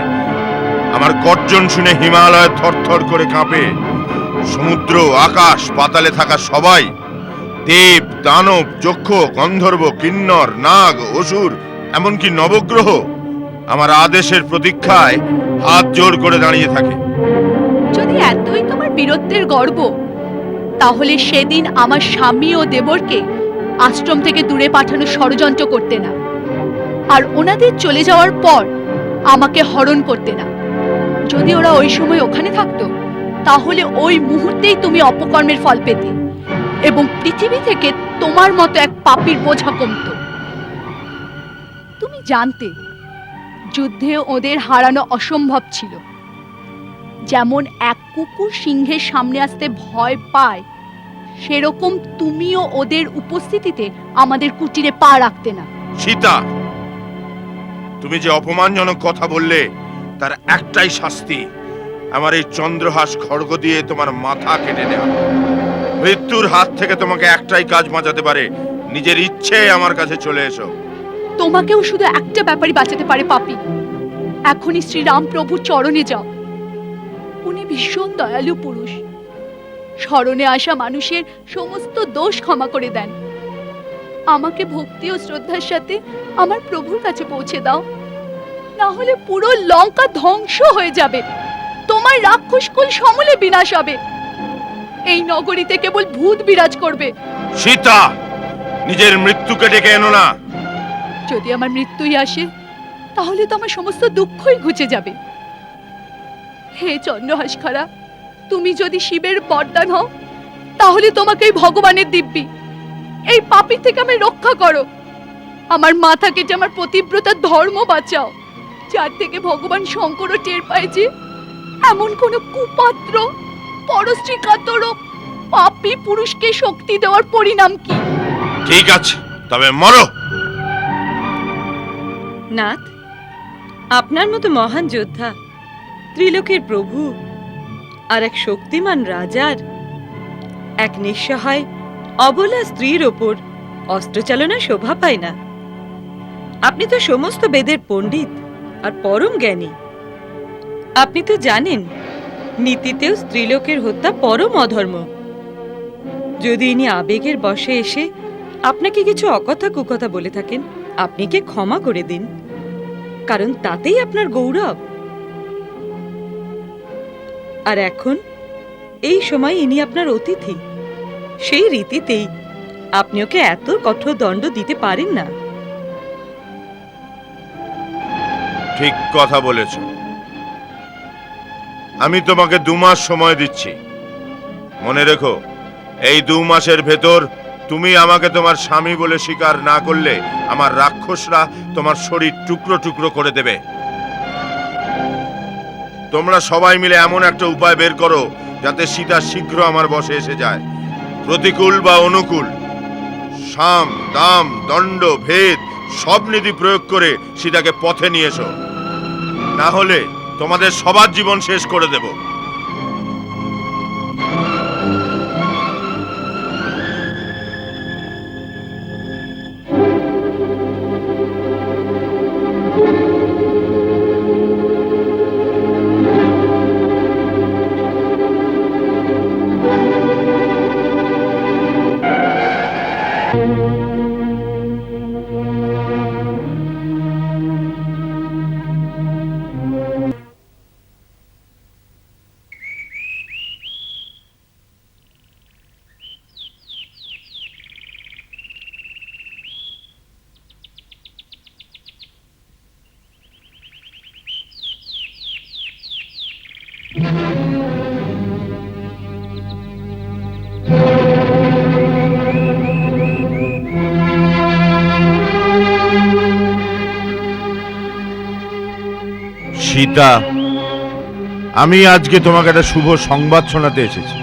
আমার গর্জন শুনে হিমালয় থরথর করে কাঁপে। সমুদ্র আকাশ পাতালে থাকা সবাই, দেব দানব যক্ষ গন্ধর্ব কিন্নর নাগ অসুর এমনকি নবগ্রহ আমার আদেশের প্রতীক্ষায় হাত জোড় করে দাঁড়িয়ে থাকে। যদি এতই তোমার বীরত্বের গর্ব, তাহলে সেদিন আমার স্বামী ও দেবরকে আশ্রম থেকে দূরে পাঠানোর ষড়যন্ত্র করতে না, আর ওনাদের চলে যাওয়ার পর আমাকে হরণ করতে না। যদি ওরা ওই সময় ওখানে থাকতো, তাহলে ওই মুহূর্তেই তুমি অপকর্মের ফল পেতে এবং পৃথিবী থেকে তোমার মতো এক পাপীর বোঝা কমত। তুমি জানতে যুদ্ধে ওদের হারানো অসম্ভব ছিল। যেমন এক কুকুর সিংহের সামনে আসতে ভয় পায়, সেরকম তুমিও ওদের উপস্থিতিতে আমাদের কুটিরে পা রাখতে না। সীতা, তুমি যে অপমানজনক কথা বললে তার একটাই শাস্তি, আমার এই চন্দ্রহাস খড়গ দিয়ে তোমার মাথা কেটে নেওয়া। মৃত্যুর হাত থেকে তোমাকে একটাই কাজ বাঁচাতে পারে, নিজের ইচ্ছে আমার কাছে চলে এসো। তোমাকেও শুধু একটা ব্যাপারই বাঁচাতে পারে পাপী। এখনই শ্রীরাম প্রভুর চরণে যাও। উনি ভীষণ দয়ালু পুরুষ, স্মরণে আসা মানুষের সমস্ত দোষ ক্ষমা করে দেন। আমাকে ভক্তি ও শ্রদ্ধার সাথে আমার প্রভুর কাছে পৌঁছে দাও, না হলে পুরো লঙ্কা ধ্বংস হয়ে যাবে, তোমার রাক্ষসকুল সমূলে বিনাশ হবে। এই নগরীতে কেবল ভূত বিরাজ করবে। সীতা, নিজের মৃত্যুকে ডেকে এনো না। যদি আমার মৃত্যুই আসে, তাহলে তো আমার সমস্ত দুঃখই ঘুচে যাবে। হে চন্দ্রহাসখারা, তুমি যদি শিবের বরদান হও, তাহলে তোমাকে এই ভগবানের দিব্যি, এই পাপী থেকে আমি রক্ষা করো। আমার মাথা কেটে আমার পতিব্রতার ধর্ম বাঁচাও, যার থেকে ভগবান শঙ্করও টের পায় যে এমন কোন কুপাত্র পরশ্রী কাতর পাপী পুরুষকে শক্তি দেওয়ার পরিণাম কি? ঠিক আছে, তবে মরো। নাথ, আপনার মতো মহান যোদ্ধা, ত্রিলোকের প্রভু আর এক শক্তিমান রাজার এক নিঃসহায় অবলা স্ত্রীর ওপর অস্ত্রচালনা শোভা পায় না। আপনি তো সমস্ত বেদের পণ্ডিত আর পরম জ্ঞানী। আপনি তো জানেন নীতিতেও স্ত্রীলোকের হত্যা পরম অধর্ম। যদি ইনি আবেগের বশে এসে আপনাকে কিছু অকথা কুকথা বলে থাকেন, আপনি কে ক্ষমা করে দিন, কারণ তাতেই আপনার গৌরব। আর এখন এই সময় ইনি আপনার অতিথি, সেই রীতিতেই আপনি ওকে এত কঠোর দণ্ড দিতে পারেন না। ঠিক কথা বলেছ। আমি তোমাকে 2 মাস সময় দিচ্ছি। মনে রেখো, এই 2 মাসের ভেতর তুমি আমাকে তোমার স্বামী বলে স্বীকার না করলে আমার রাক্ষসরা তোমার শরীর টুকরো টুকরো করে দেবে। তোমরা সবাই মিলে এমন একটা উপায় বের করো যাতে সীতা শীঘ্র আমার বশে এসে যায়। প্রতিকূল বা অনুকূল, সাম দাম দণ্ড ভেদ সব নীতি প্রয়োগ করে সীতাকে পথে নিয়ে এসো, না হলে তোমাদের সবার জীবন শেষ করে দেব। সীতা, আমি আজকে তোমাকে একটা শুভ সংবাদ শোনাতে এসেছি।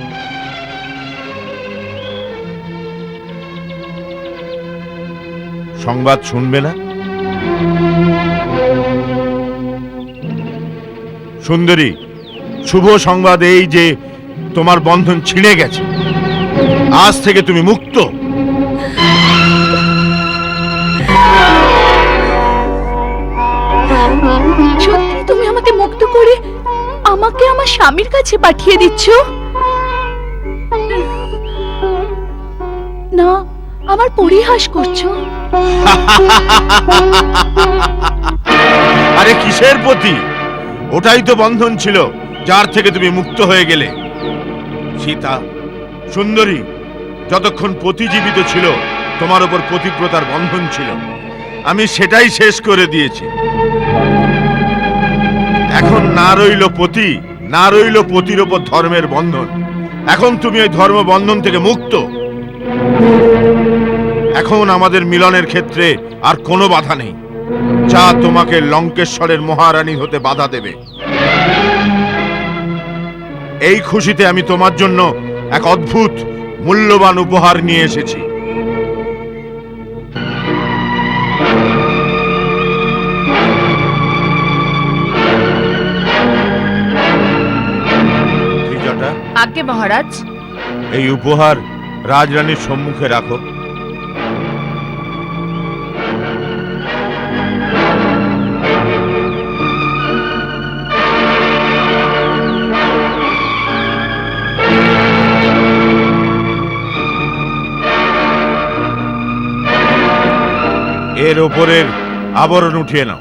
সংবাদ শুনবে না? সুন্দরী, শুভ সংবাদ এই যে তোমার বন্ধন ছিঁড়ে গেছে। আজ থেকে তুমি মুক্ত। সত্যি তুমি আমাকে মুক্ত করে আমাকে আমার স্বামীর কাছে পাঠিয়ে দিচ্ছ? না, আমার পরিহাস করছো। আরে কিসের পতি? ওটাই তো বন্ধন ছিল যার থেকে তুমি মুক্ত হয়ে গেলে। সীতা, সুন্দরী, যতক্ষণ পতি জীবিত ছিল তোমার উপর পতিব্রতার বন্ধন ছিল, আমি সেটাই শেষ করে দিয়েছি। এখন না রইল পতি, না রইল পতির ওপর ধর্মের বন্ধন। এখন তুমি ওই ধর্ম বন্ধন থেকে মুক্ত। এখন আমাদের মিলনের ক্ষেত্রে আর কোনো বাধা নেই যা তোমাকে লঙ্কেশ্বরের মহারানী হতে বাধা দেবে। এই খুশিতে আমি তোমার জন্য এক অদ্ভুত মূল্যবান উপহার নিয়ে এসেছি। আজ্ঞে মহারাজ। এই উপহার রাজরানীর সম্মুখে রাখো। এর ওপরের আবরণ উঠিয়ে নাও।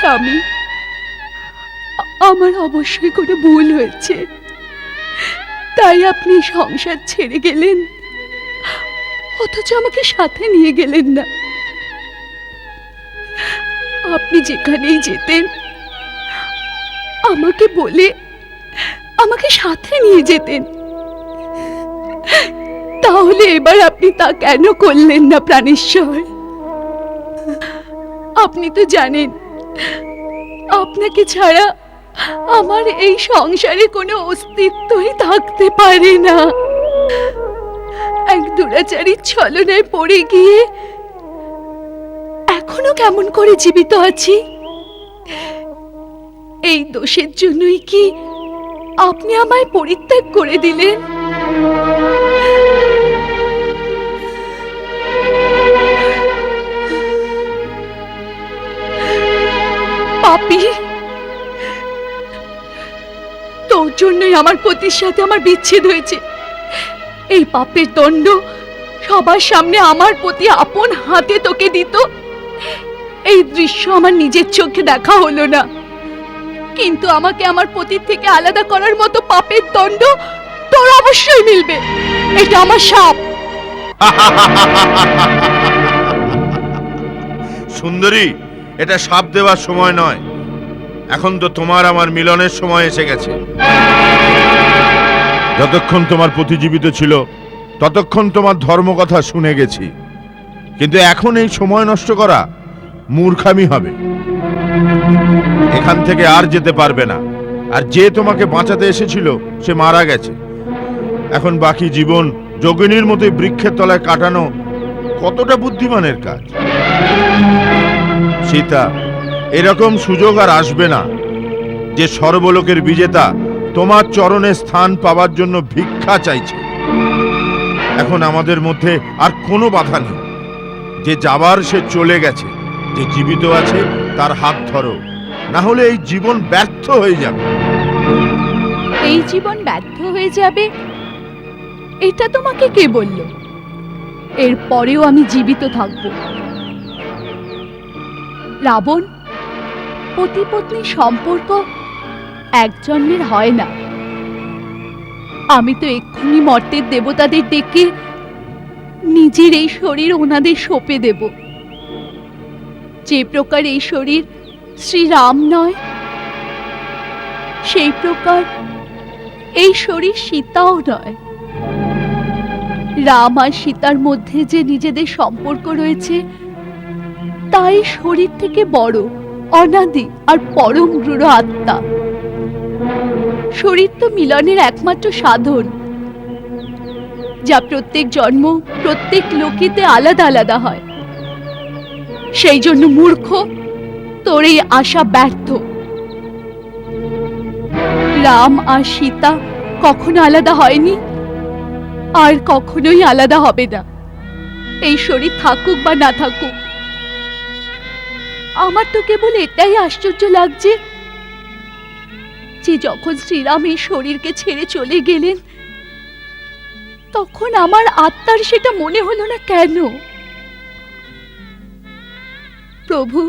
স্বামী, আমার অবশ্যই কোনো ভুল হয়েছে, তাই আপনি সংসার ছেড়ে গেলেন, অথচ আমাকে সাথে নিয়ে গেলেন না। আপনি যেখানেই যেতেন আমাকে বলে আমাকে সাথে নিয়ে যেতেন, তাহলে এবার আপনি তা কেন করলেন না প্রাণেশ্বর? আপনি তো জানেন আপনাকে ছাড়া আমার এই সংসারে কোনো অস্তিত্বই থাকতে পারে না। এক দুরাচারীর ছলনায় পড়ে গিয়ে এখনো কেমন করে জীবিত আছি। এই দোষের জন্যই কি আপনি আমায় পরিত্যাগ করে দিলেন? পাপী, তোর জন্যই আমার পতির সাথে আমার বিচ্ছেদ হয়েছে। এই পাপের দণ্ড সবার সামনে আমার প্রতি আপন হাতে তোকে দিত, এই দৃশ্য আমার নিজের চোখে দেখা হলো না। কিন্তু আমাকে আমার পতির থেকে আলাদা করার মতো পাপের দণ্ড তোর অবশ্যই মিলবে। এটা আমার শাপ। সুন্দরী, এটা শাপ দেওয়ার সময় নয়, এখন তো তোমার আমার মিলনের সময় এসে গেছে। যতক্ষণ তোমার পতি জীবিত ছিল ততক্ষণ তোমার ধর্মকথা শুনে গেছি, কিন্তু এখন এই সময় নষ্ট করা মূর্খামি হবে। এখান থেকে আর যেতে পারবে না, আর যে তোমাকে বাঁচাতে এসেছিল সে মারা গেছে। এখন বাকি জীবন যোগিনীর মতো বৃক্ষের তলায় কাটানো কতটা বুদ্ধিমানের কাজ। সীতা, এরকম সুযোগ আর আসবে না যে সর্বলোকের বিজেতা তোমার চরণে স্থান পাওয়ার জন্য ভিক্ষা চাইছে। এখন আমাদের মধ্যে আর কোনো বাধা নেই। যে যাবার সে চলে গেছে, যে জীবিত আছে তার হাত ধরো, না হলে এই জীবন ব্যর্থ হয়ে যাবে। এই জীবন ব্যর্থ হয়ে যাবে এটা তোমাকে কে বলল? এর পরেও আমি জীবিত থাকব। রাবণ, পতি পত্নীর সম্পর্ক এক জন্মের হয় না। আমি তো এক্ষুনি মর্তের দেবতাদের ডেকে নিজের এই শরীর ওনাদের সঁপে দেব। যে প্রকার এই শরীর শ্রীরাম নয়, সেই প্রকার এই শরীর সীতাও নয়। রাম আর সীতার মধ্যে যে নিজেদের সম্পর্ক রয়েছে, তাই শরীর থেকে বড়, অনাদি আর পরম দৃঢ় আত্মা। শরীর তো মিলনের একমাত্র সাধন, যা প্রত্যেক জন্ম প্রত্যেক লোকেতে আলাদা আলাদা হয়। সেই জন্য মূর্খ, তোর এই আশা ব্যর্থ। রাম আর সীতা কখনো আলাদা হয়নি, আর কখনোই আলাদা হবে না। এই শরীর থাকুক বা না থাকুক। আমার তো কেবল এটাই আশ্চর্য লাগছে যে যখন শ্রীরাম এই শরীরকে ছেড়ে চলে গেলেন, তখন আমার আত্মার সেটা মনে হলো না কেন? প্রভু,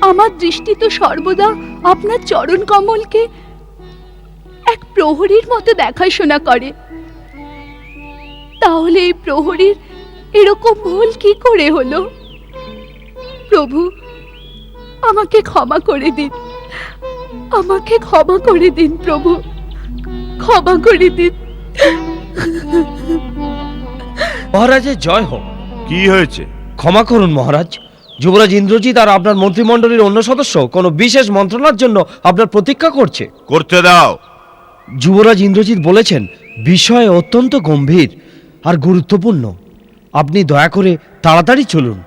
আমার দৃষ্টি তো সর্বদা আপনার চরণ কমলকে এক প্রহরীর মতো দেখাশোনা করে। তাহলে এই প্রহরীর এরকম ভুল কি করে হলো? প্রভু, আমাকে ক্ষমা করে দিন, আমাকে ক্ষমা করে দিন প্রভু, ক্ষমা করে দিন। মহারাজের জয় হোক। কি হয়েছে? ক্ষমা করুন মহারাজ, যুবরাজ ইন্দ্রজিৎ আর আপনার মন্ত্রিমণ্ডলীর অন্য সদস্য কোনো বিশেষ মন্ত্রণার জন্য আপনার প্রতীক্ষা করছে। করতে দাও। যুবরাজ ইন্দ্রজিৎ বলেছেন বিষয় অত্যন্ত গম্ভীর আর গুরুত্বপূর্ণ। আপনি দয়া করে তাড়াতাড়ি চলুন।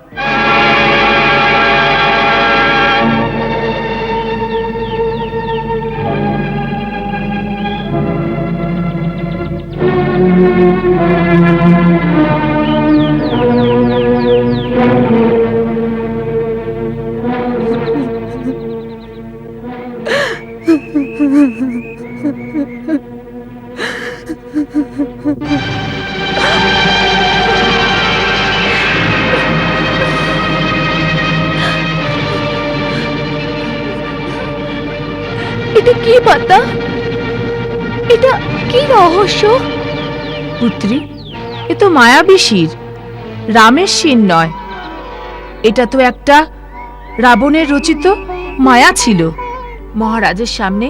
এটা কি পাতা? এটা কি রহস্য? পুত্রী, এ তো মায়াবী শির, রামের শির নয়। এটা তো একটা রাবণের রচিত মায়া ছিল। মহারাজের সামনে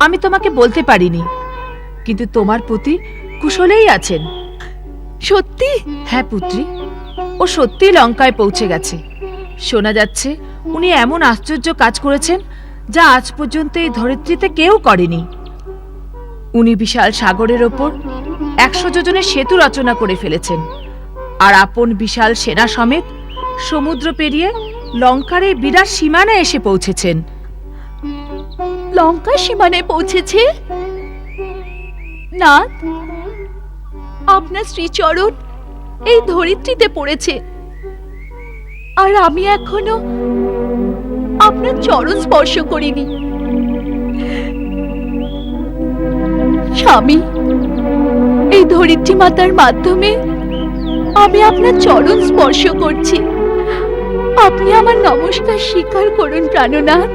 আমি তোমাকে বলতে পারিনি, কিন্তু তোমার প্রতি কুশলেই আছেন। সত্যি? হ্যাঁ পুত্রী, ও সত্যি লঙ্কায় পৌঁছে গেছে। শোনা যাচ্ছে উনি এমন আশ্চর্য কাজ করেছেন যা আজ পর্যন্ত এই ধরিত্রীতে কেউ করেনি। উনি বিশাল সাগরের ওপর 100 যোজনের সেতু রচনা করে ফেলেছেন, আর আপন বিশাল সেনা সমেত সমুদ্র পেরিয়ে লঙ্কার এই বিরাট সীমানায় এসে পৌঁছেছেন। লঙ্কার সীমানায় পৌঁছেছে? নাথ, আপনার শ্রীচরণ এই ধরিত্রীতে পড়েছে, আর আমি এখনো আপনার চরণ স্পর্শ করিনি। স্বামী, এই ধরিত্রী মাতার মাধ্যমে আমি আপনার চরণ স্পর্শ করছি। আপনি আমার নমস্কার স্বীকার করুন প্রাণনাথ।